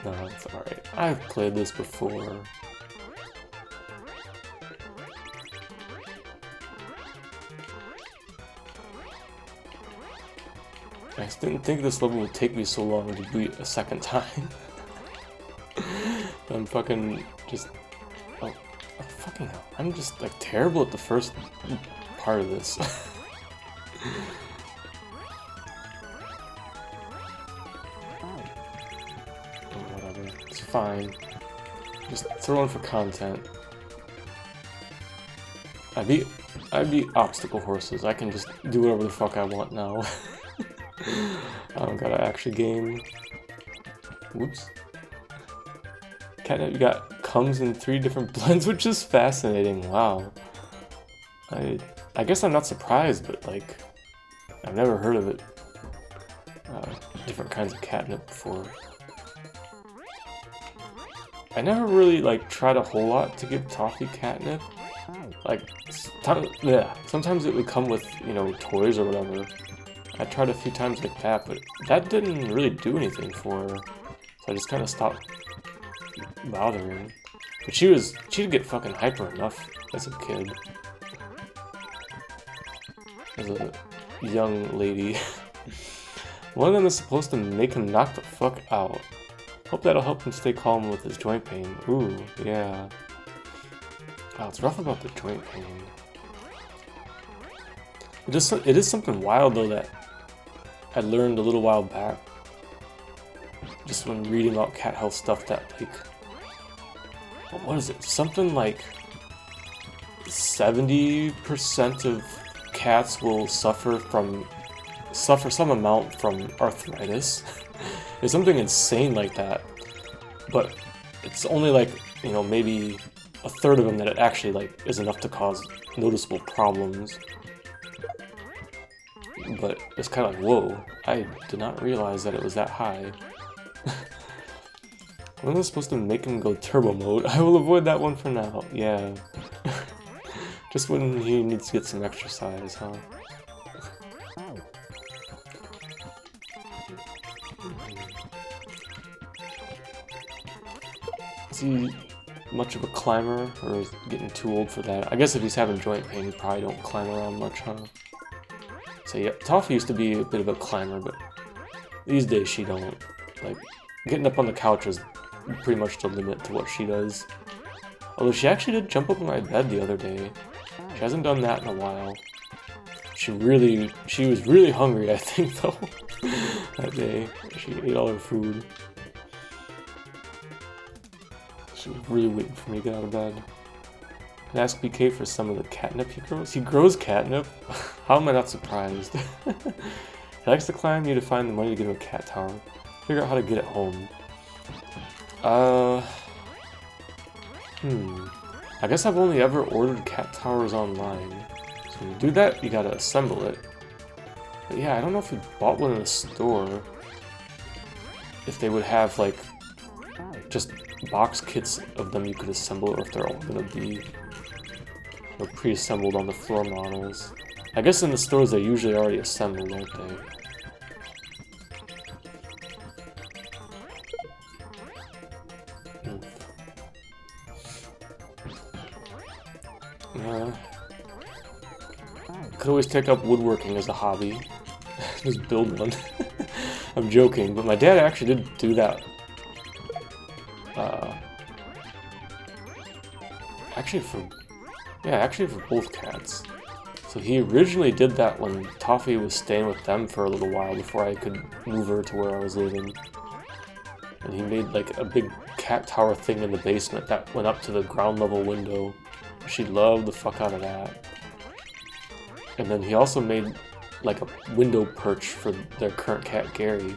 No, it's alright. I've played this before. I just didn't think this level would take me so long to beat a second time. I'm fucking just... Oh, fucking hell. I'm just, like, terrible at the first part of this. Whatever. It's fine. Just throw in for content. I beat obstacle horses. I can just do whatever the fuck I want now. I don't gotta actually game. Whoops. Catnip comes in 3 different blends, which is fascinating. Wow. I guess I'm not surprised, but like, I've never heard of it. Different kinds of catnip before. I never really like tried a whole lot to give Toffee catnip. Like, sometimes it would come with, you know, toys or whatever. I tried a few times like that, but that didn't really do anything for her. So I just kind of stopped bothering. But she'd get fucking hyper enough as a kid. As a young lady. One of them is supposed to make him knock the fuck out. Hope that'll help him stay calm with his joint pain. Ooh, yeah. Wow, it's rough about the joint pain. It is something wild though that I learned a little while back. Just when reading about cat health stuff that like... What is it? Something like 70% of cats will suffer some amount from arthritis. It's something insane like that. But it's only like, you know, maybe a third of them that it actually like is enough to cause noticeable problems. But it's kind of like, whoa, I did not realize that it was that high. When was supposed to make him go turbo mode? I will avoid that one for now, yeah. Just when he needs to get some exercise, huh? Is he much of a climber, or is he getting too old for that? I guess if he's having joint pain, he probably don't climb around much, huh? So yeah, Toffee used to be a bit of a climber, but these days she don't. Like, getting up on the couch is pretty much the limit to what she does. Although she actually did jump up in my bed the other day. She hasn't done that in a while. She was really hungry, I think, though, that day. She ate all her food. She was really waiting for me to get out of bed. And ask BK for some of the catnip he grows. He grows catnip? How am I not surprised? He likes to climb. You to find the money to get him a cat tower. Figure out how to get it home. I guess I've only ever ordered cat towers online. So when you do that, you gotta assemble it. But yeah, I don't know if you bought one in a store. If they would have like just box kits of them you could assemble, or if they're all gonna be pre-assembled on the floor models. I guess in the stores they're usually already assembled, aren't they? Could always take up woodworking as a hobby. Just build one. I'm joking, but my dad actually did do that. Actually for both cats. So he originally did that when Toffee was staying with them for a little while before I could move her to where I was living. And he made like a big cat tower thing in the basement that went up to the ground level window. She loved the fuck out of that. And then he also made like a window perch for their current cat, Gary.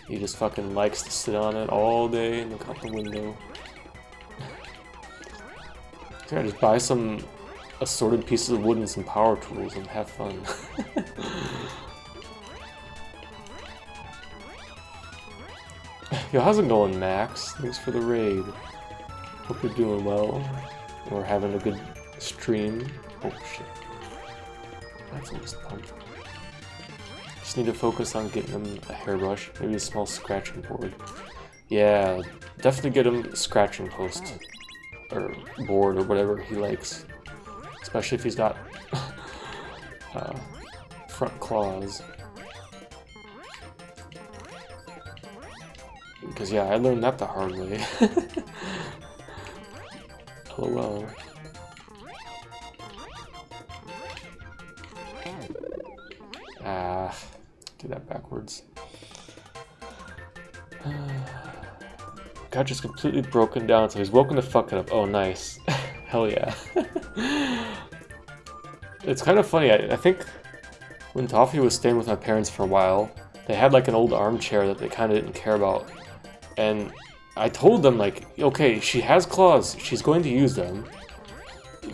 He just fucking likes to sit on it all day and look out the window. Yeah, just buy some assorted pieces of wood and some power tools and have fun. Yo, how's it going, Max? Thanks for the raid. Hope you're doing well. We're having a good stream. Oh shit. That's almost pumped. Just need to focus on getting him a hairbrush, maybe a small scratching board. Yeah, definitely get him a scratching post. Or board or whatever he likes. Especially if he's got front claws. Because yeah, I learned that the hard way. LOL. Do that backwards. Got just completely broken down, so he's woken the fuck up. Oh, nice. Hell yeah. It's kind of funny. I think when Toffee was staying with my parents for a while, they had like an old armchair that they kind of didn't care about. And I told them, like, okay, she has claws. She's going to use them.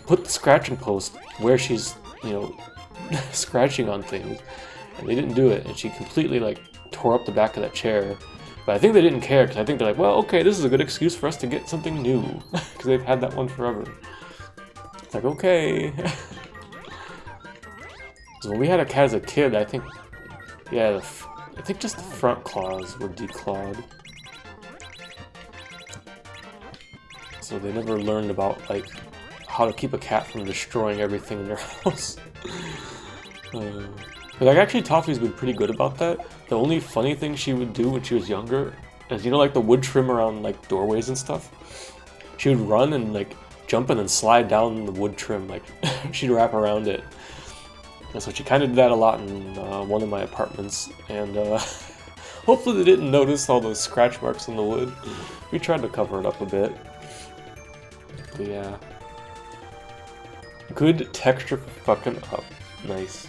Put the scratching post where she's, you know, scratching on things. And they didn't do it. And she completely, like, tore up the back of that chair. But I think they didn't care, because I think they're like, well, okay, this is a good excuse for us to get something new. Because they've had that one forever. It's like, okay. So when we had a cat as a kid, I think, yeah, I think just the front claws were declawed. So they never learned about, like, how to keep a cat from destroying everything in their house. But like, actually, Toffee's been pretty good about that. The only funny thing she would do when she was younger is, you know, like the wood trim around like doorways and stuff? She would run and like jump and then slide down the wood trim, like she'd wrap around it. And so she kind of did that a lot in one of my apartments, and hopefully they didn't notice all those scratch marks on the wood. We tried to cover it up a bit. But yeah. Good texture for fucking up. Nice.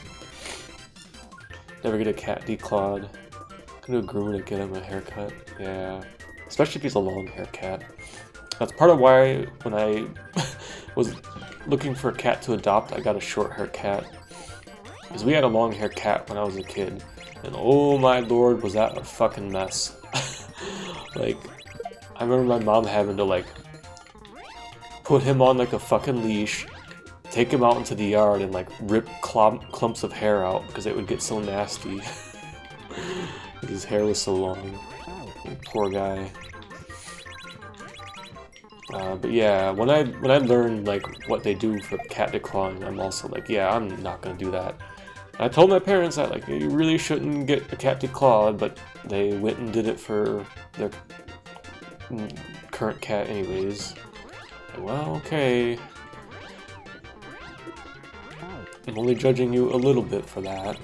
Never get a cat declawed. Gonna do a groomer to get him a haircut. Yeah. Especially if he's a long hair cat. That's part of why when I was looking for a cat to adopt, I got a short hair cat. Because we had a long hair cat when I was a kid. And oh my lord, was that a fucking mess. Like, I remember my mom having to like put him on like a fucking leash, take him out into the yard and like rip clumps of hair out because it would get so nasty. His hair was so long. Poor guy. But yeah, when I learned like what they do for cat declawing, I'm also like, yeah, I'm not gonna do that. I told my parents that like you really shouldn't get a cat declawed, but they went and did it for their current cat anyways. Well, okay. I'm only judging you a little bit for that.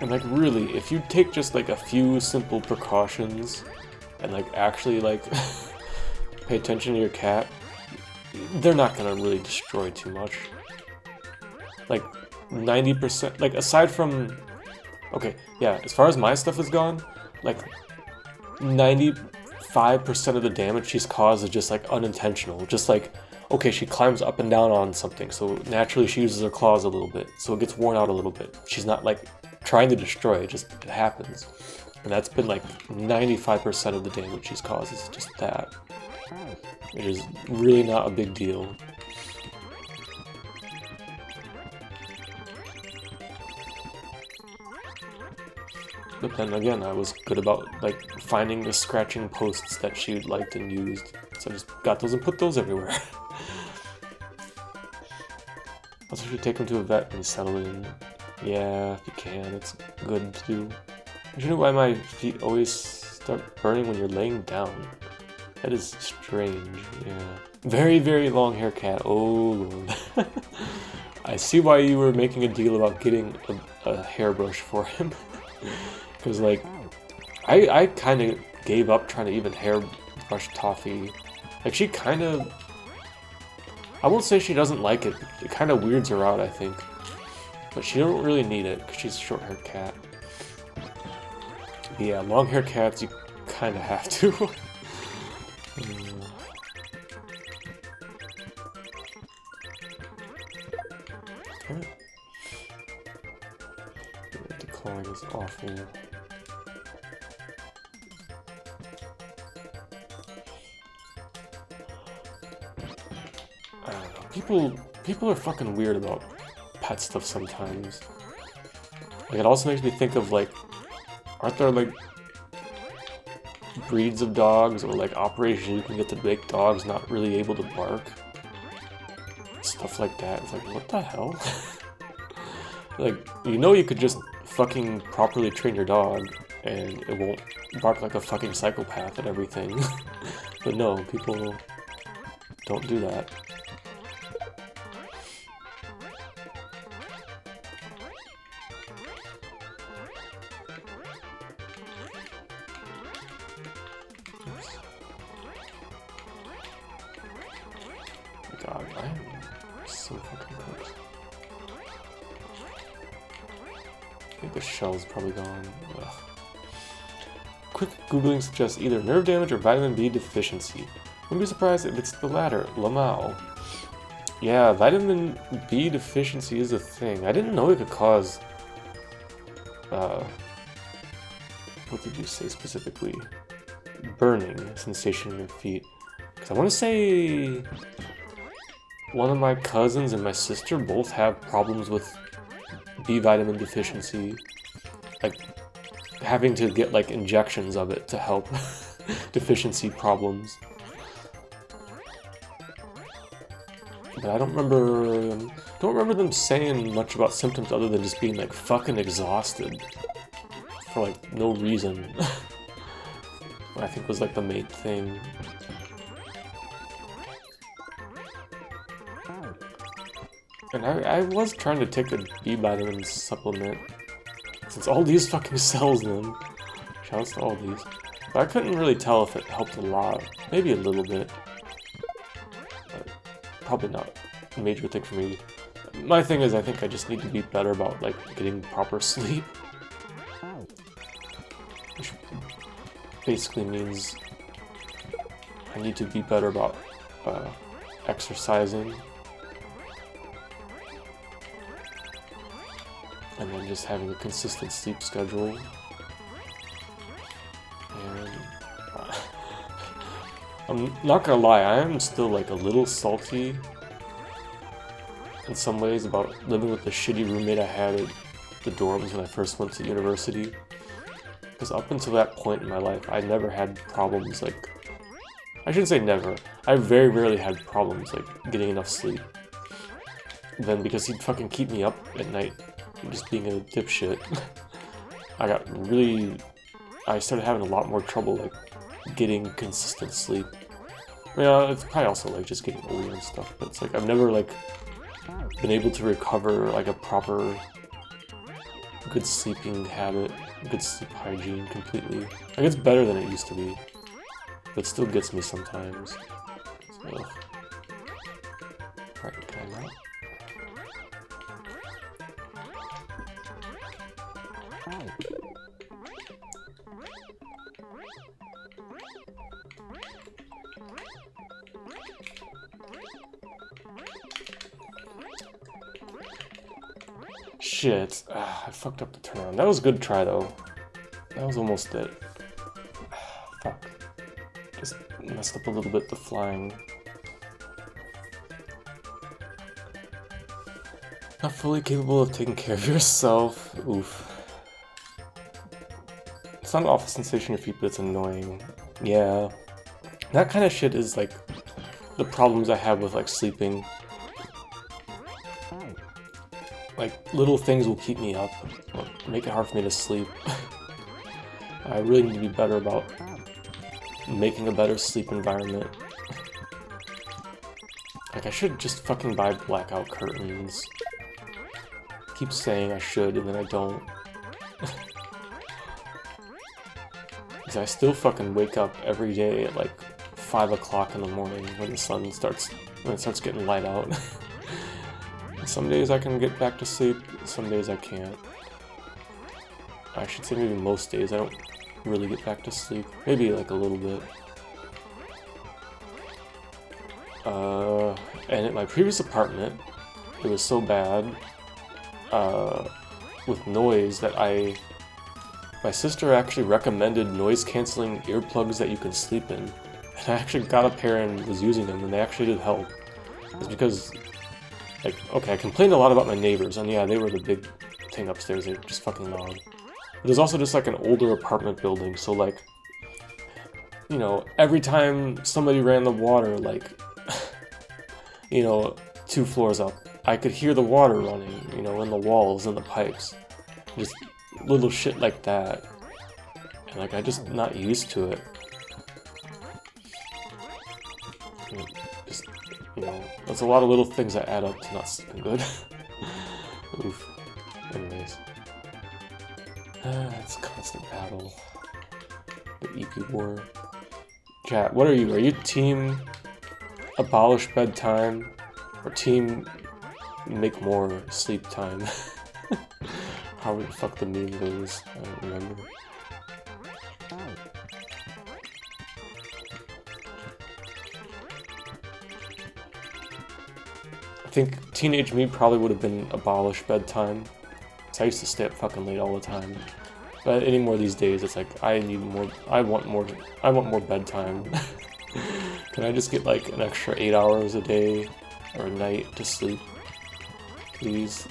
And like really, if you take just like a few simple precautions and like actually like pay attention to your cat, they're not gonna really destroy too much. Like 90%, like aside from, okay, yeah, as far as my stuff is gone, like 95% of the damage she's caused is just like unintentional. Just like, okay, she climbs up and down on something, so naturally she uses her claws a little bit, so it gets worn out a little bit. She's not like trying to destroy it, just it happens. And that's been like 95% of the damage she's caused is just that. It is really not a big deal. But then again, I was good about like finding the scratching posts that she liked and used. So I just got those and put those everywhere. Also should take him to a vet and settle in. Yeah, if you can, it's good to do. I don't know why my feet always Start burning when you're laying down. That is strange, yeah. Very, very long hair cat. Oh lord. I see why you were making a deal about getting a hairbrush for him. Because, like, I kind of gave up trying to even hairbrush Toffee. Like, she kind of... I won't say she doesn't like it. It kind of weirds her out, I think. But she don't really need it, because she's a short-haired cat. But yeah, long-haired cats, you kind of have to. Decline is awful. I don't know. People are fucking weird about pet stuff sometimes. Like, it also makes me think of, like, aren't there, like, breeds of dogs or, like, operations you can get to make dogs not really able to bark? Stuff like that. It's like, what the hell? Like, you know you could just fucking properly train your dog and it won't bark like a fucking psychopath at everything. But no, people don't do that. God, I'm so fucking cooked. I think the shell's probably gone. Ugh. Quick googling suggests either nerve damage or vitamin B deficiency. Wouldn't be surprised if it's the latter. Lamau. Yeah, vitamin B deficiency is a thing. I didn't know it could cause... what did you say specifically? Burning sensation in your feet. Because I want to say... one of my cousins and my sister both have problems with B vitamin deficiency. Like, having to get, like, injections of it to help deficiency problems. But I don't remember them saying much about symptoms other than just being, like, fucking exhausted. For, like, no reason. I think was, like, the main thing. And I was trying to take a B vitamin supplement, since all these fucking sells them. Shouts to all these. But I couldn't really tell if it helped a lot. Maybe a little bit. But probably not a major thing for me. My thing is I think I just need to be better about, like, getting proper sleep. Which basically means I need to be better about exercising. And then just having a consistent sleep schedule. And I'm not gonna lie, I am still, like, a little salty in some ways about living with the shitty roommate I had at the dorms when I first went to university. Because up until that point in my life, I never had problems, like... I shouldn't say never. I very rarely had problems, like, getting enough sleep. Then because he'd fucking keep me up at night, just being a dipshit, I started having a lot more trouble, like, getting consistent sleep. I mean, it's probably also, like, just getting older and stuff, but it's like, I've never, like, been able to recover, like, a proper good sleeping habit, good sleep hygiene completely. Like, it's better than it used to be, but it still gets me sometimes. So, right, can I not? Shit, I fucked up the turnaround. That was a good try though. That was almost it. Fuck. Just messed up a little bit the flying. Not fully capable of taking care of yourself. Oof. It's not an awful sensation in your feet, but it's annoying. Yeah. That kind of shit is, like, the problems I have with, like, sleeping. Like, little things will keep me up, or make it hard for me to sleep. I really need to be better about making a better sleep environment. Like, I should just fucking buy blackout curtains. I keep saying I should, and then I don't. Because I still fucking wake up every day at like 5 o'clock in the morning when the sun starts, when it starts getting light out. Some days I can get back to sleep, some days I can't. I should say maybe most days I don't really get back to sleep. Maybe like a little bit. And at my previous apartment, it was so bad with noise that my sister actually recommended noise-canceling earplugs that you can sleep in. And I actually got a pair and was using them, and they actually did help. It's because, like, okay, I complained a lot about my neighbors, and yeah, they were the big thing upstairs. They're just fucking loud. But there's also just like an older apartment building, so like, you know, every time somebody ran the water, like, you know, 2 floors up, I could hear the water running, you know, in the walls and the pipes. Just little shit like that. And like, I'm just not used to it. And just, you know, there's a lot of little things that add up to not sleeping good. Oof. Anyways. It's a constant battle. The EP war. Chat, what are you? Are you team abolish bedtime or team make more sleep time? How the fuck the meme goes? I don't remember. I think teenage me probably would have been abolish bedtime. I used to stay up fucking late all the time. But anymore these days, it's like I need more. I want more bedtime. Can I just get like an extra 8 hours a day or a night to sleep, please?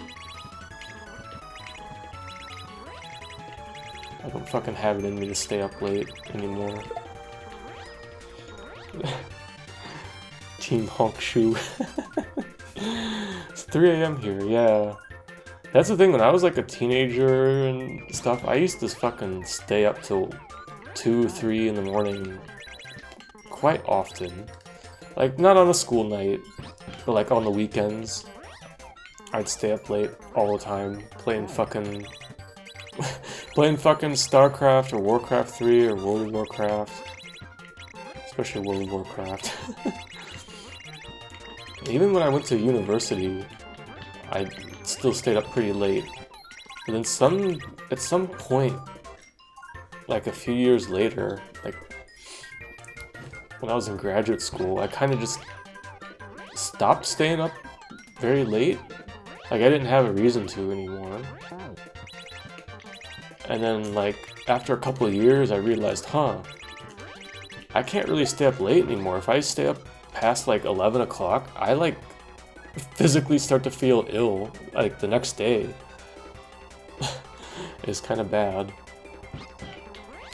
I don't fucking have it in me to stay up late anymore. Team Honk Shoe. It's 3 AM here, yeah. That's the thing, when I was like a teenager and stuff, I used to fucking stay up till 2, 3 in the morning quite often. Like, not on a school night, but like on the weekends. I'd stay up late all the time, playing fucking StarCraft or Warcraft 3 or World of Warcraft. Especially World of Warcraft. Even when I went to university, I still stayed up pretty late. But then at some point, like a few years later, like when I was in graduate school, I kind of just stopped staying up very late. Like, I didn't have a reason to anymore. And then, like, after a couple of years, I realized, I can't really stay up late anymore. If I stay up past, like, 11 o'clock, I, like, physically start to feel ill, like, the next day. It's kind of bad.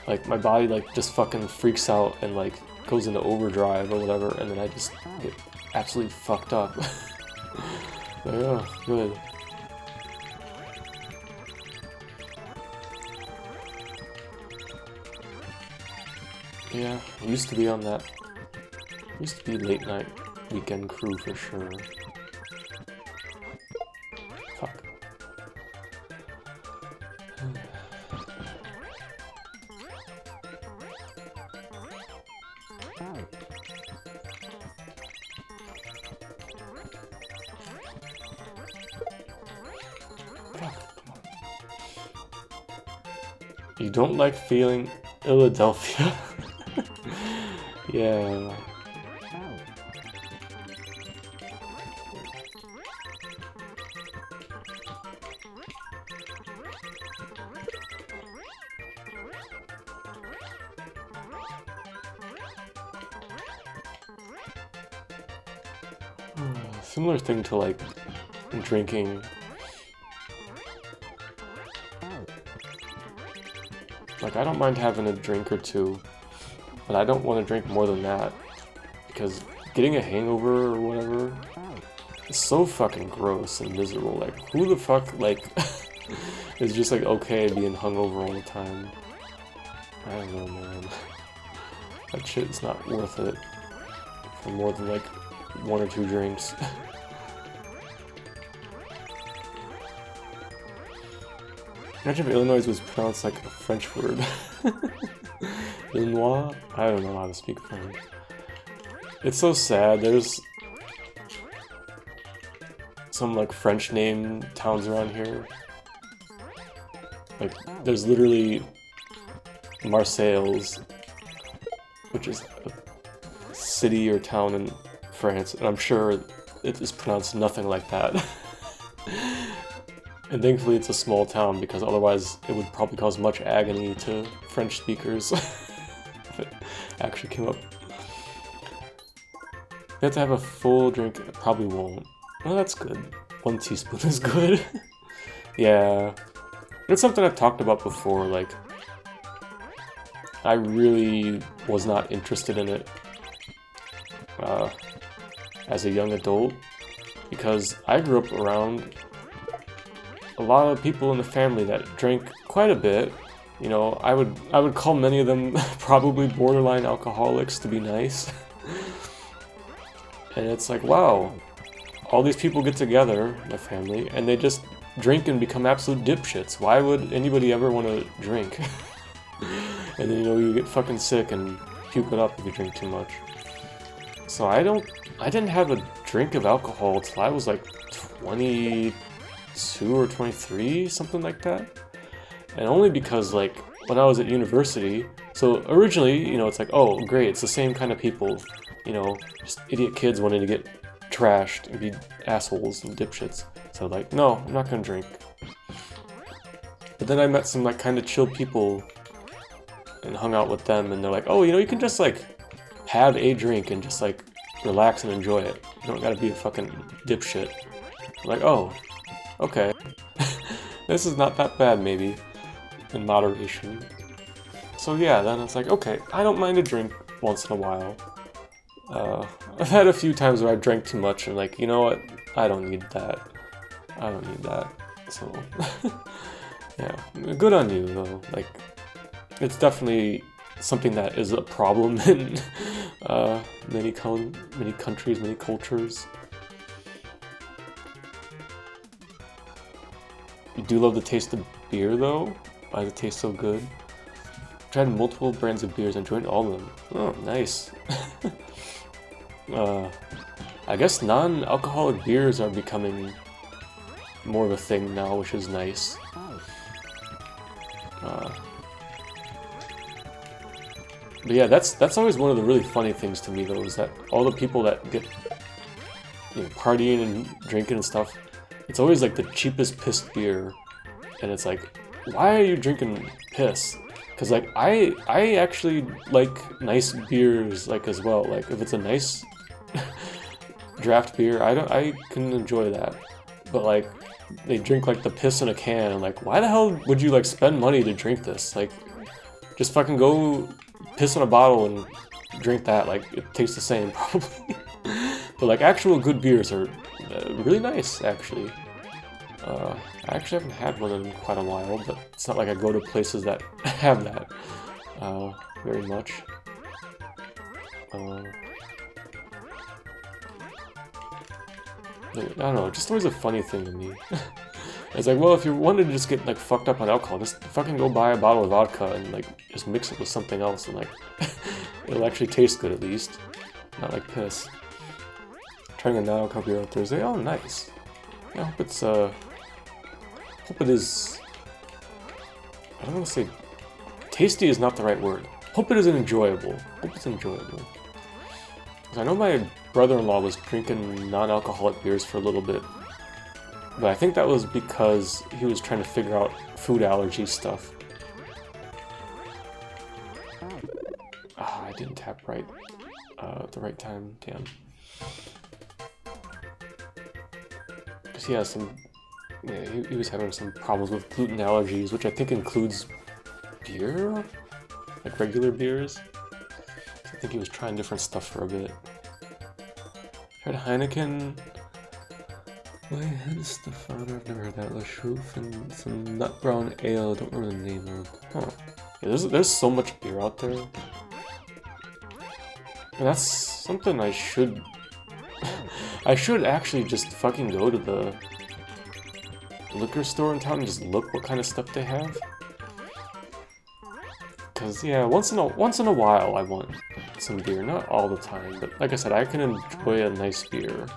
Like, my body, like, just fucking freaks out and, like, goes into overdrive or whatever, and then I just get absolutely fucked up. Yeah, good. Yeah, I used to be on that. Used to be late night weekend crew for sure. Fuck. You don't like feeling Philadelphia? Yeah. Similar thing to like drinking. Like, I don't mind having a drink or two, but I don't want to drink more than that, because getting a hangover or whatever is so fucking gross and miserable. Like, who the fuck, like, is just like okay being hungover all the time? I don't know, man. That shit's not worth it for more than like 1 or 2 drinks. Imagine if Illinois was pronounced like a French word. Illinois? I don't know how to speak French. It's so sad. There's some like French name towns around here. Like, there's literally Marseilles, which is a city or town in France, and I'm sure it is pronounced nothing like that. And thankfully it's a small town, because otherwise it would probably cause much agony to French speakers if it actually came up. You have to have a full drink, it probably won't. Well, that's good. 1 teaspoon is good. Yeah. It's something I've talked about before, like, I really was not interested in it as a young adult, because I grew up around a lot of people in the family that drank quite a bit. You know, I would call many of them probably borderline alcoholics, to be nice. And it's like, wow, all these people get together, my family, and they just drink and become absolute dipshits. Why would anybody ever want to drink? And then, you know, you get fucking sick and puke it up if you drink too much. So I didn't have a drink of alcohol till I was like 22 or 23, something like that. And only because, like, when I was at university, so originally, you know, it's like, oh, great, it's the same kind of people, you know, just idiot kids wanting to get trashed and be assholes and dipshits. So like, no, I'm not gonna drink. But then I met some like kind of chill people and hung out with them, and they're like, oh, you know, you can just like have a drink and just like relax and enjoy it. You don't gotta be a fucking dipshit. I'm like, oh, okay. This is not that bad, maybe, in moderation. So yeah, then it's like, okay, I don't mind a drink once in a while. I've had a few times where I drank too much and like, you know what, I don't need that. I don't need that. So, yeah, good on you though. Like, it's definitely something that is a problem in many countries, many cultures. You do love the taste of beer though. Why does it taste so good? I've tried multiple brands of beers and enjoyed all of them. Oh, nice. I guess non-alcoholic beers are becoming more of a thing now, which is nice. But yeah, that's always one of the really funny things to me though, is that all the people that get, you know, partying and drinking and stuff, it's always like the cheapest piss beer, and it's like, why are you drinking piss? Because like I actually like nice beers like as well. Like if it's a nice draft beer, I can enjoy that. But like they drink like the piss in a can, and like, why the hell would you like spend money to drink this? Like, just fucking go piss in a bottle and drink that. Like it tastes the same probably. But like actual good beers are really nice actually. I actually haven't had one in quite a while, but it's not like I go to places that have that very much. I don't know, just always a funny thing to me. It's like, well, if you wanted to just get like fucked up on alcohol, just fucking go buy a bottle of vodka and like just mix it with something else, and like it'll actually taste good at least, not like piss. Trying a non-alcoholic beer on Thursday. Oh, nice. Yeah, I hope it is. I don't want to say tasty is not the right word. Hope it is enjoyable. Hope it's enjoyable. I know my brother-in-law was drinking non-alcoholic beers for a little bit, but I think that was because he was trying to figure out food allergy stuff. Ah, I didn't tap right at the right time. Damn. Because he has some. Yeah, he was having some problems with gluten allergies, which I think includes beer, like regular beers. I think he was trying different stuff for a bit. Tried Heineken. Stefano, I've never heard that. La Chouffe and some nut brown ale. I don't remember the name of. Huh. Yeah, there's so much beer out there. And that's something I should... I should actually just fucking go to the liquor store in town and just look what kind of stuff they have. Cause yeah, once in a while I want some beer, not all the time, but like I said, I can enjoy a nice beer.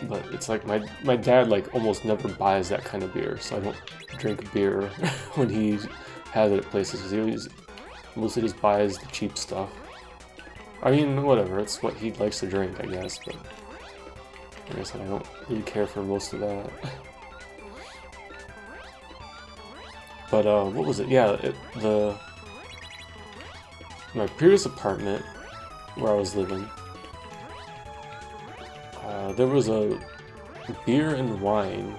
But it's like my dad like almost never buys that kind of beer, so I don't drink beer when he has it at places. Cause he always mostly just buys the cheap stuff. I mean, whatever, it's what he likes to drink, I guess, but like I said, I don't really care for most of that. But, what was it? Yeah, my previous apartment, where I was living, there was a beer and wine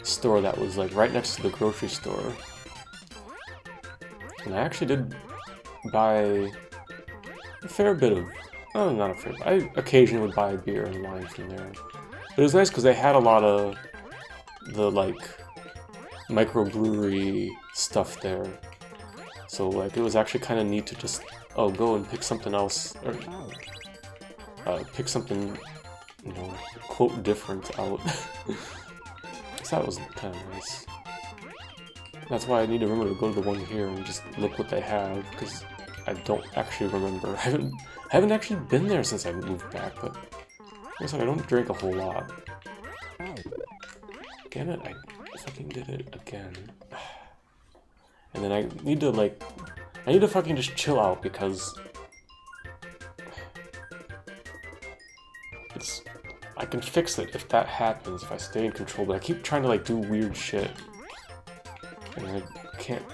store that was, like, right next to the grocery store. And I actually did buy a fair bit of... Oh, not a fair bit. I occasionally would buy beer and wine from there. But it was nice because they had a lot of the, like, microbrewery stuff there. So, like, it was actually kind of neat to just, oh, go and pick something else, or pick something, you know, quote, different out. So that was kind of nice. That's why I need to remember to go to the one here and just look what they have, because I don't actually remember. I haven't actually been there since I moved back, but like I said, I don't drink a whole lot. Damn it, I fucking did it again. And then I need to fucking just chill out because I can fix it if that happens, if I stay in control, but I keep trying to like do weird shit. And I can't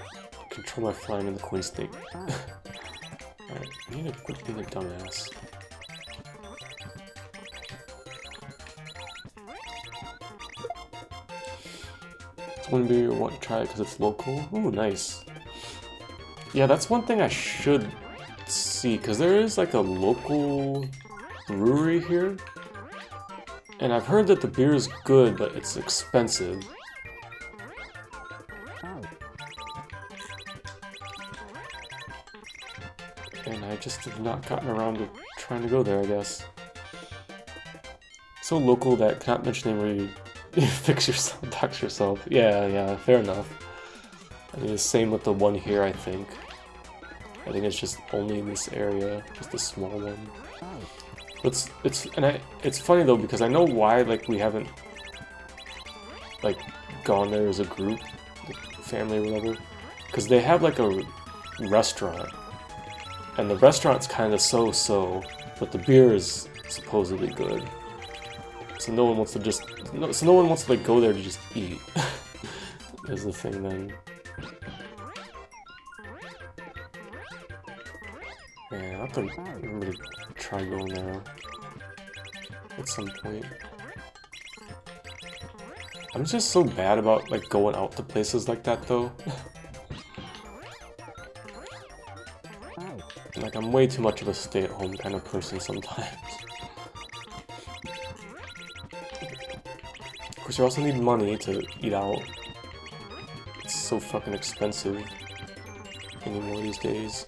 control my flying in the coin snake. Alright, I need to quit being a dumbass. One beer you want to try it because it's local. Ooh, nice. Yeah, that's one thing I should see, because there is like a local brewery here. And I've heard that the beer is good, but it's expensive. And I just have not gotten around to trying to go there, I guess. So local that cannot mention name where you fix yourself, dox yourself. Yeah, fair enough. I mean, the same with the one here, I think. I think it's just only in this area, just a small one. But it's funny though, because I know why, like, we haven't, like, gone there as a group, like, family or whatever. Because they have, like, a restaurant. And the restaurant's kind of so-so, but the beer is supposedly good. So no one wants to just... so no one wants to, like, go there to just eat. Is the thing, then. Yeah, I have to remember to try going there at some point. I'm just so bad about, like, going out to places like that, though. Like, I'm way too much of a stay-at-home kind of person sometimes. Of course, you also need money to eat out. It's so fucking expensive anymore these days.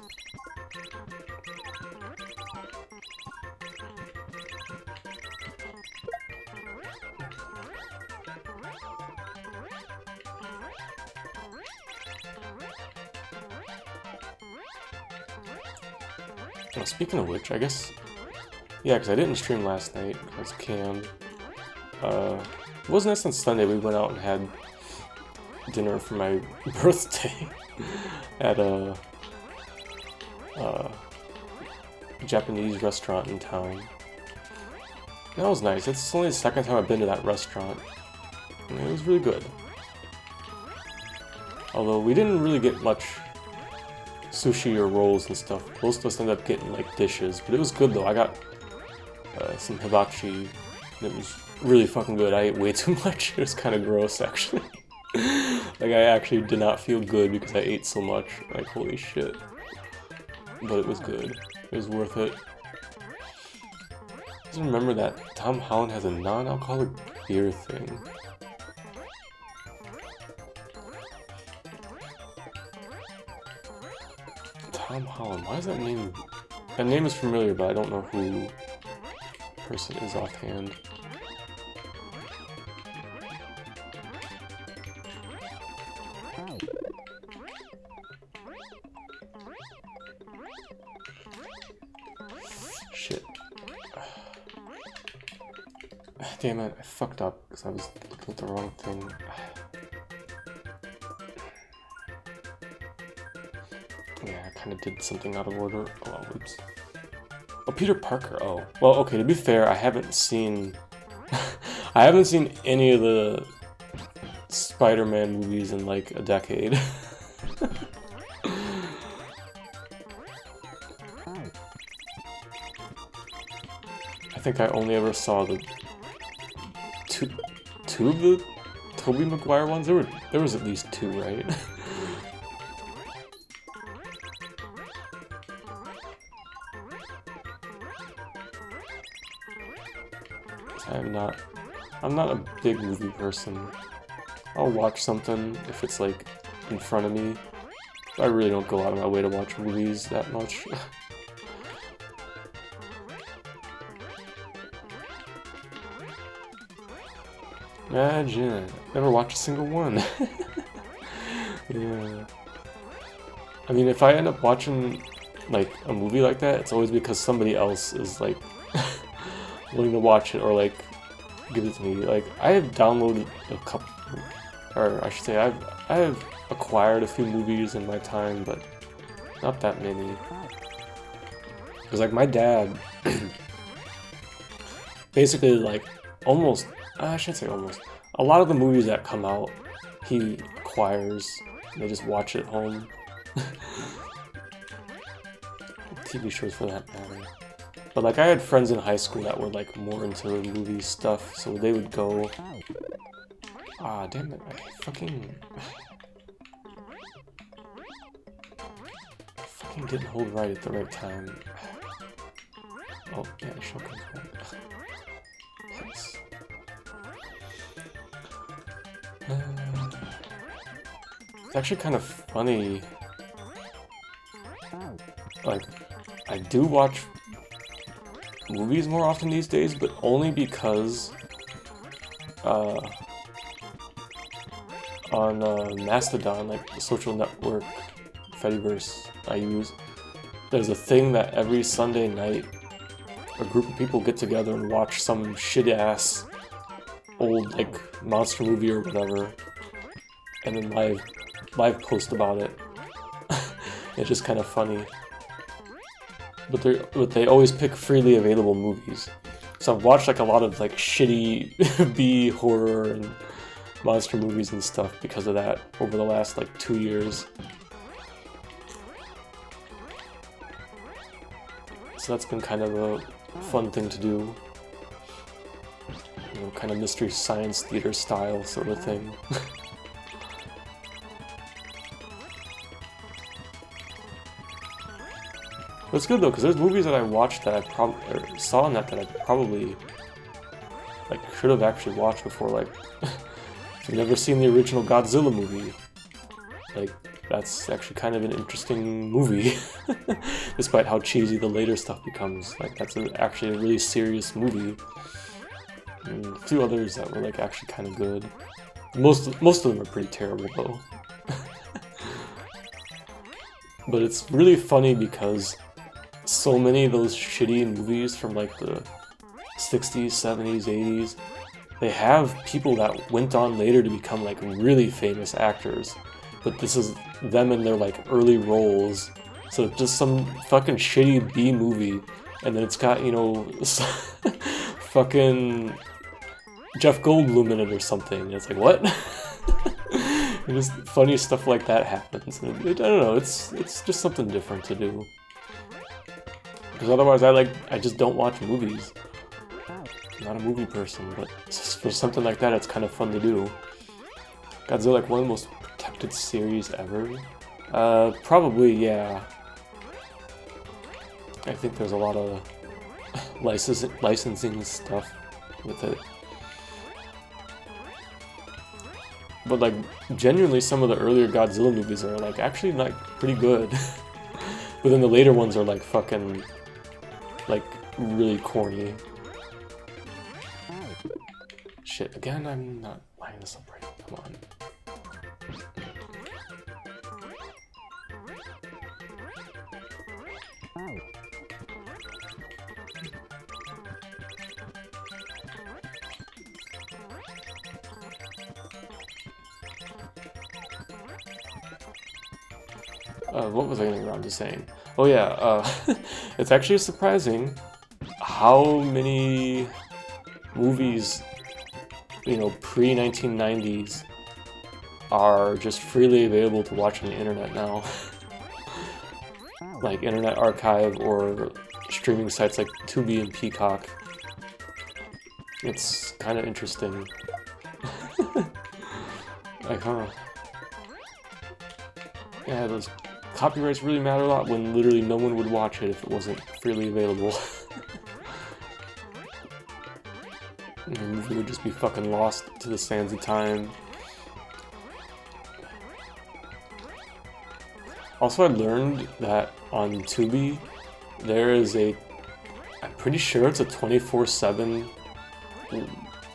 Well, speaking of which, I guess... yeah, because I didn't stream last night. I was canned. It was nice on Sunday. We went out and had dinner for my birthday at a Japanese restaurant in town. That was nice. It's only the second time I've been to that restaurant. And it was really good. Although we didn't really get much sushi or rolls and stuff. Most of us ended up getting like dishes, but it was good though. I got some hibachi, and it was really fucking good. I ate way too much. It was kind of gross actually. Like, I actually did not feel good because I ate so much. Like, holy shit. But it was good. It was worth it. I just remember that Tom Holland has a non-alcoholic beer thing. Tom Holland. Why is that name? That name is familiar, but I don't know who the person is offhand. Shit. Damn it, I fucked up because I was looking at the wrong thing. Yeah, I kind of did something out of order. Oh, oops. Oh, Peter Parker. Oh, well, okay. To be fair, I haven't seen, I haven't seen any of the Spider-Man movies in like a decade. I think I only ever saw the two of the Tobey Maguire ones. There was at least two, right? I'm not a big movie person. I'll watch something if it's like in front of me. I really don't go out of my way to watch movies that much. Imagine, never watched a single one. Yeah. I mean, if I end up watching like a movie like that, it's always because somebody else is like willing to watch it or like give it to me. Like I have downloaded a couple, or I should say I have acquired a few movies in my time, but not that many. Because like my dad basically like almost, I shouldn't say almost, a lot of the movies that come out he acquires and they just watch it at home. TV shows for that matter. But like I had friends in high school that were like more into movie stuff, so they would go. Ah, damn it! I fucking didn't hold right at the right time. Oh yeah, the show comes back. Yes. It's actually kind of funny. Like, I do watch movies more often these days, but only because on Mastodon, like the social network Fediverse I use, there's a thing that every Sunday night a group of people get together and watch some shit-ass old like monster movie or whatever, and then live post about it. It's just kind of funny. But they always pick freely available movies. So I've watched like a lot of like shitty B horror and monster movies and stuff because of that over the last like 2 years. So that's been kind of a fun thing to do. You know, kind of Mystery Science Theater style sort of thing. But it's good though, because there's movies that I watched that I probably saw in that I probably like should have actually watched before. Like, if you've never seen the original Godzilla movie, like that's actually kind of an interesting movie, despite how cheesy the later stuff becomes. Like that's actually a really serious movie. And a few others that were like actually kind of good. Most of them are pretty terrible though. But it's really funny because so many of those shitty movies from like the 60s, 70s, 80s, they have people that went on later to become like really famous actors, but this is them in their like early roles, so it's just some fucking shitty B movie, and then it's got, you know, fucking Jeff Goldblum in it or something, and it's like, what? And just funny stuff like that happens, and I don't know, it's just something different to do. Because otherwise I just don't watch movies. I'm not a movie person, but for something like that, it's kind of fun to do. Godzilla, like one of the most protected series ever? Probably, yeah. I think there's a lot of licensing stuff with it. But like, genuinely, some of the earlier Godzilla movies are like actually like pretty good. But then the later ones are like fucking, like, really corny. Shit, again, I'm not lining this up right. Come on. What was I getting around to saying? Oh yeah, it's actually surprising how many movies, you know, pre-1990s are just freely available to watch on the internet now. Like Internet Archive or streaming sites like Tubi and Peacock. It's kind of interesting. Like, huh? Yeah, those copyrights really matter a lot when literally no one would watch it if it wasn't freely available. The movie would just be fucking lost to the sands of time. Also, I learned that on Tubi, there is a... I'm pretty sure it's a 24/7...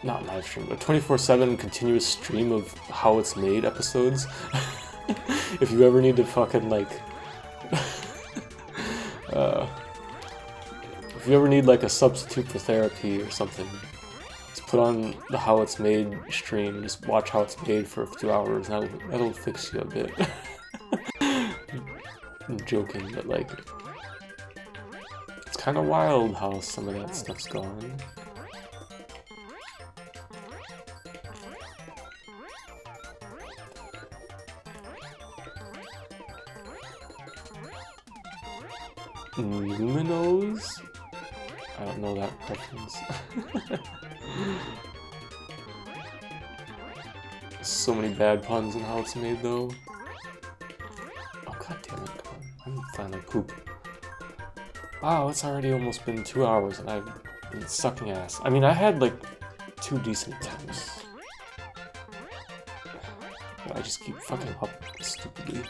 Not live stream, but 24/7 continuous stream of how it's made episodes. If you ever need to fucking, like... if you ever need, like, a substitute for therapy or something, just put on the How It's Made stream and just watch how it's made for a few hours. That'll fix you a bit. I'm joking, but, like... It's kind of wild how some of that stuff's gone. Luminos? I don't know that reference. So many bad puns in how it's made, though. Oh, god damn it, come on. I'm finally poop. Wow, it's already almost been 2 hours and I've been sucking ass. I mean, I had, like, 2 decent attempts. But I just keep fucking up stupidly.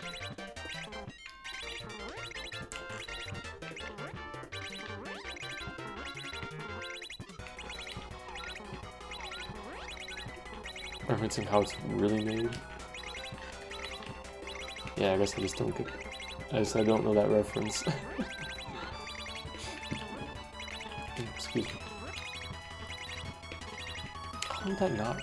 Referencing how it's really made. Yeah, I guess I just don't get... I don't know that reference. Excuse me. How did that not?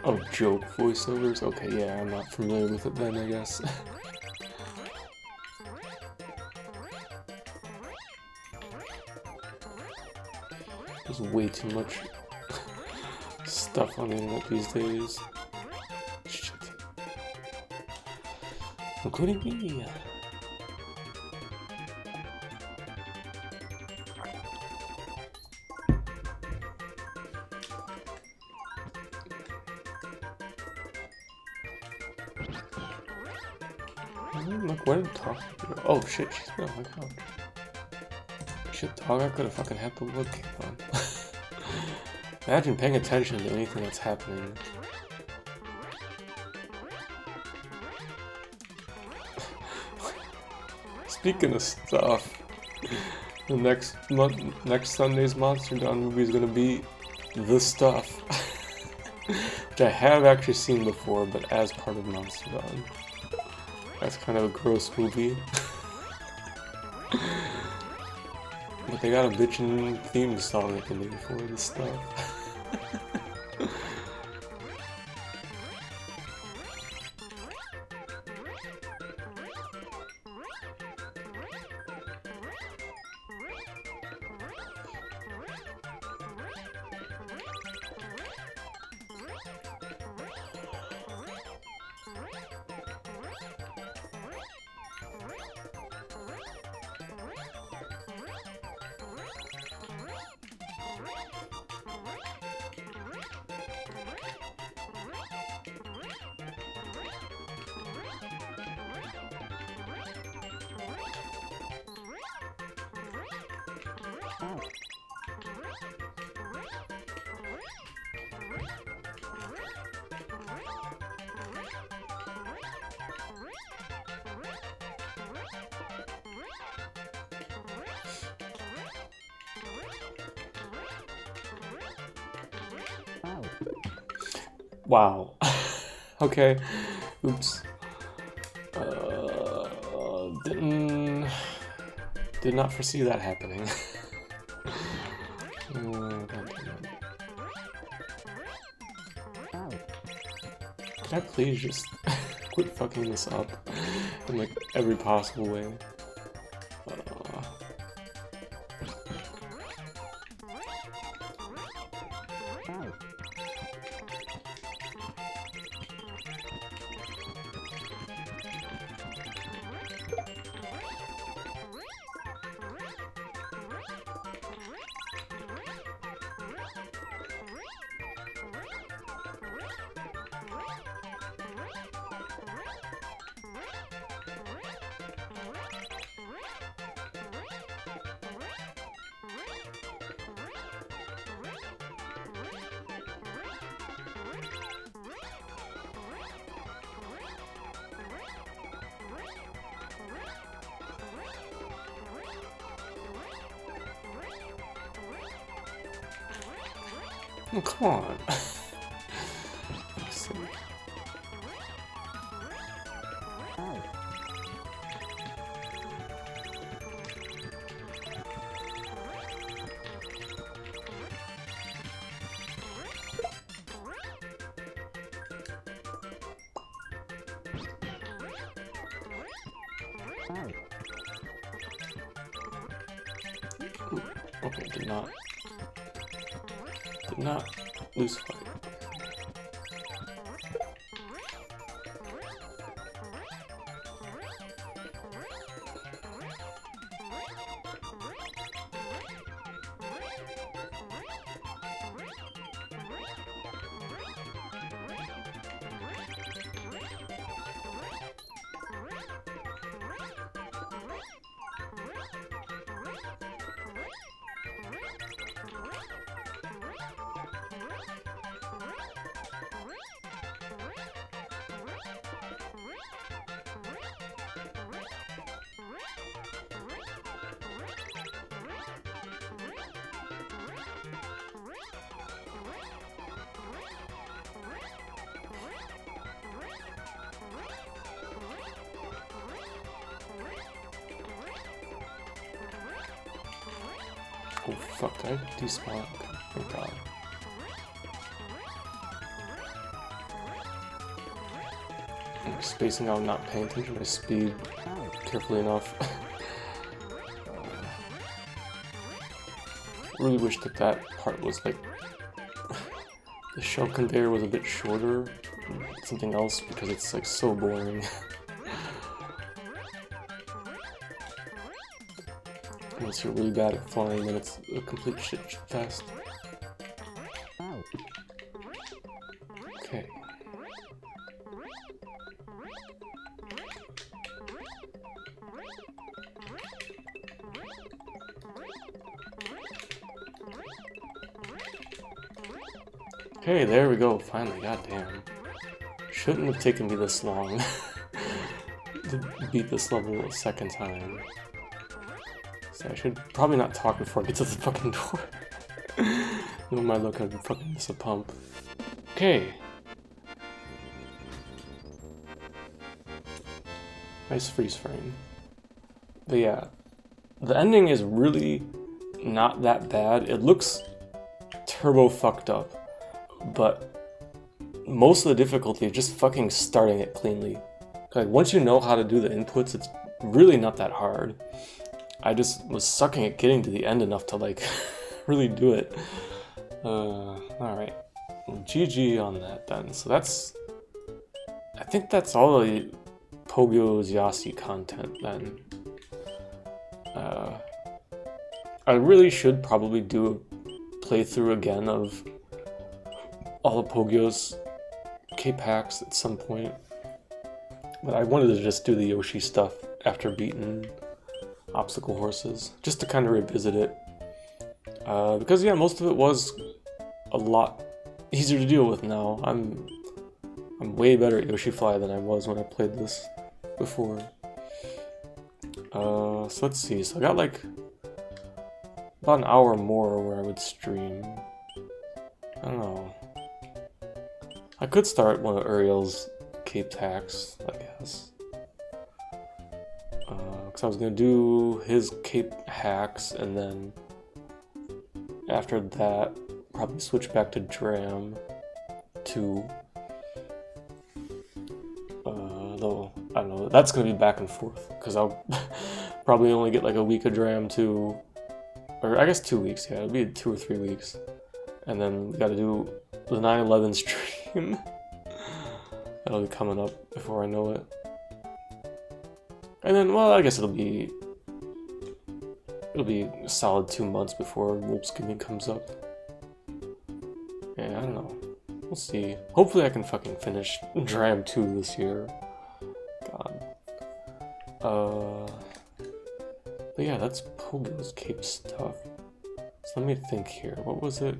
Oh, joke voiceovers? Okay, yeah, I'm not familiar with it then, I guess. There's way too much stuff on the internet these days. Shit. Including me. Look, where did Talk go? Oh shit, she's been on my couch. Shit, dog, I could've fucking had the webcam on. Imagine paying attention to anything that's happening. Speaking of stuff, the next Sunday's Monster Dawn movie is gonna be The Stuff. Which I have actually seen before, but as part of Monster Dawn. That's kind of a gross movie. But they got a bitchin' theme song they can do for this stuff. Wow. Okay. Oops. Did not foresee that happening. God damn it. Can I please just quit fucking this up in like every possible way? Oh, come on. Okay, did not lose fight. Oh fuck, did I despawn? Thank god. I'm spacing out, not paying attention to my speed carefully enough. Really wish that that part was like... the shell conveyor was a bit shorter than something else because it's like so boring. Unless you're really bad at flying, then it's a complete shit fest. Okay. Okay, there we go, finally, goddamn. Shouldn't have taken me this long to beat this level a second time. So I should probably not talk before I get to the fucking door. No, my luck, I'd fucking miss a pump. Okay. Nice freeze frame. But yeah, the ending is really not that bad. It looks turbo fucked up, but most of the difficulty is just fucking starting it cleanly. Like, once you know how to do the inputs, it's really not that hard. I just was sucking at getting to the end enough to, like, really do it. Alright. GG on that, then. So that's... I think that's all the Pogo's Yossi content, then. I really should probably do a playthrough again of all the Pogo's K-Packs at some point. But I wanted to just do the Yoshi stuff after beating Obstacle Horses, just to kind of revisit it. Because yeah, most of it was a lot easier to deal with now. I'm way better at Yoshi Fly than I was when I played this before. So let's see. So I got like about an hour more where I would stream. I don't know. I could start one of Uriel's cape hacks, I guess. Because I was gonna do his cape hacks and then after that probably switch back to Dram 2. Though I don't know, that's gonna be back and forth because I'll probably only get like a week of Dram 2, or I guess 2 weeks. Yeah, it'll be 2 or 3 weeks, and then we got to do the 9/11 stream. That'll be coming up before I know it, and then well, I guess it'll be a solid 2 months before Wolf's Gaming comes up. Yeah, I don't know. We'll see. Hopefully I can fucking finish Dram 2 this year. God. But yeah, that's Pogo's cape stuff. So let me think here. What was it?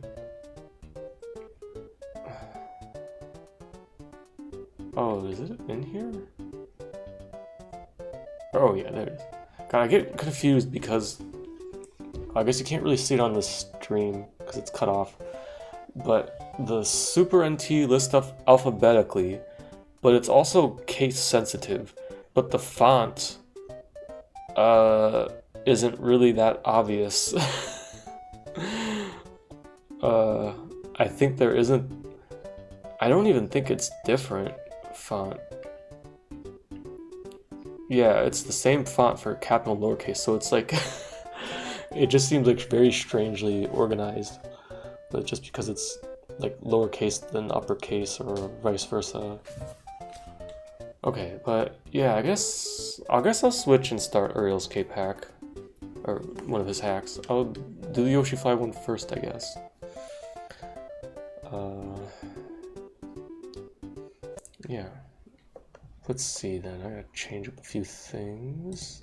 Oh, is it in here? Oh yeah, there it is. God, I get confused because I guess you can't really see it on the stream because it's cut off. But the Super NT lists stuff alphabetically, but it's also case sensitive. But the font isn't really that obvious. I think there isn't. I don't even think it's different font. Yeah, it's the same font for capital and lowercase, so it's like it just seems like very strangely organized. But just because it's like lowercase than uppercase or vice versa. Okay, but yeah, I guess I'll switch and start Uriel's cape hack, or one of his hacks. I'll do the Yoshi Fly one first, I guess. Yeah. Let's see then. I gotta change up a few things.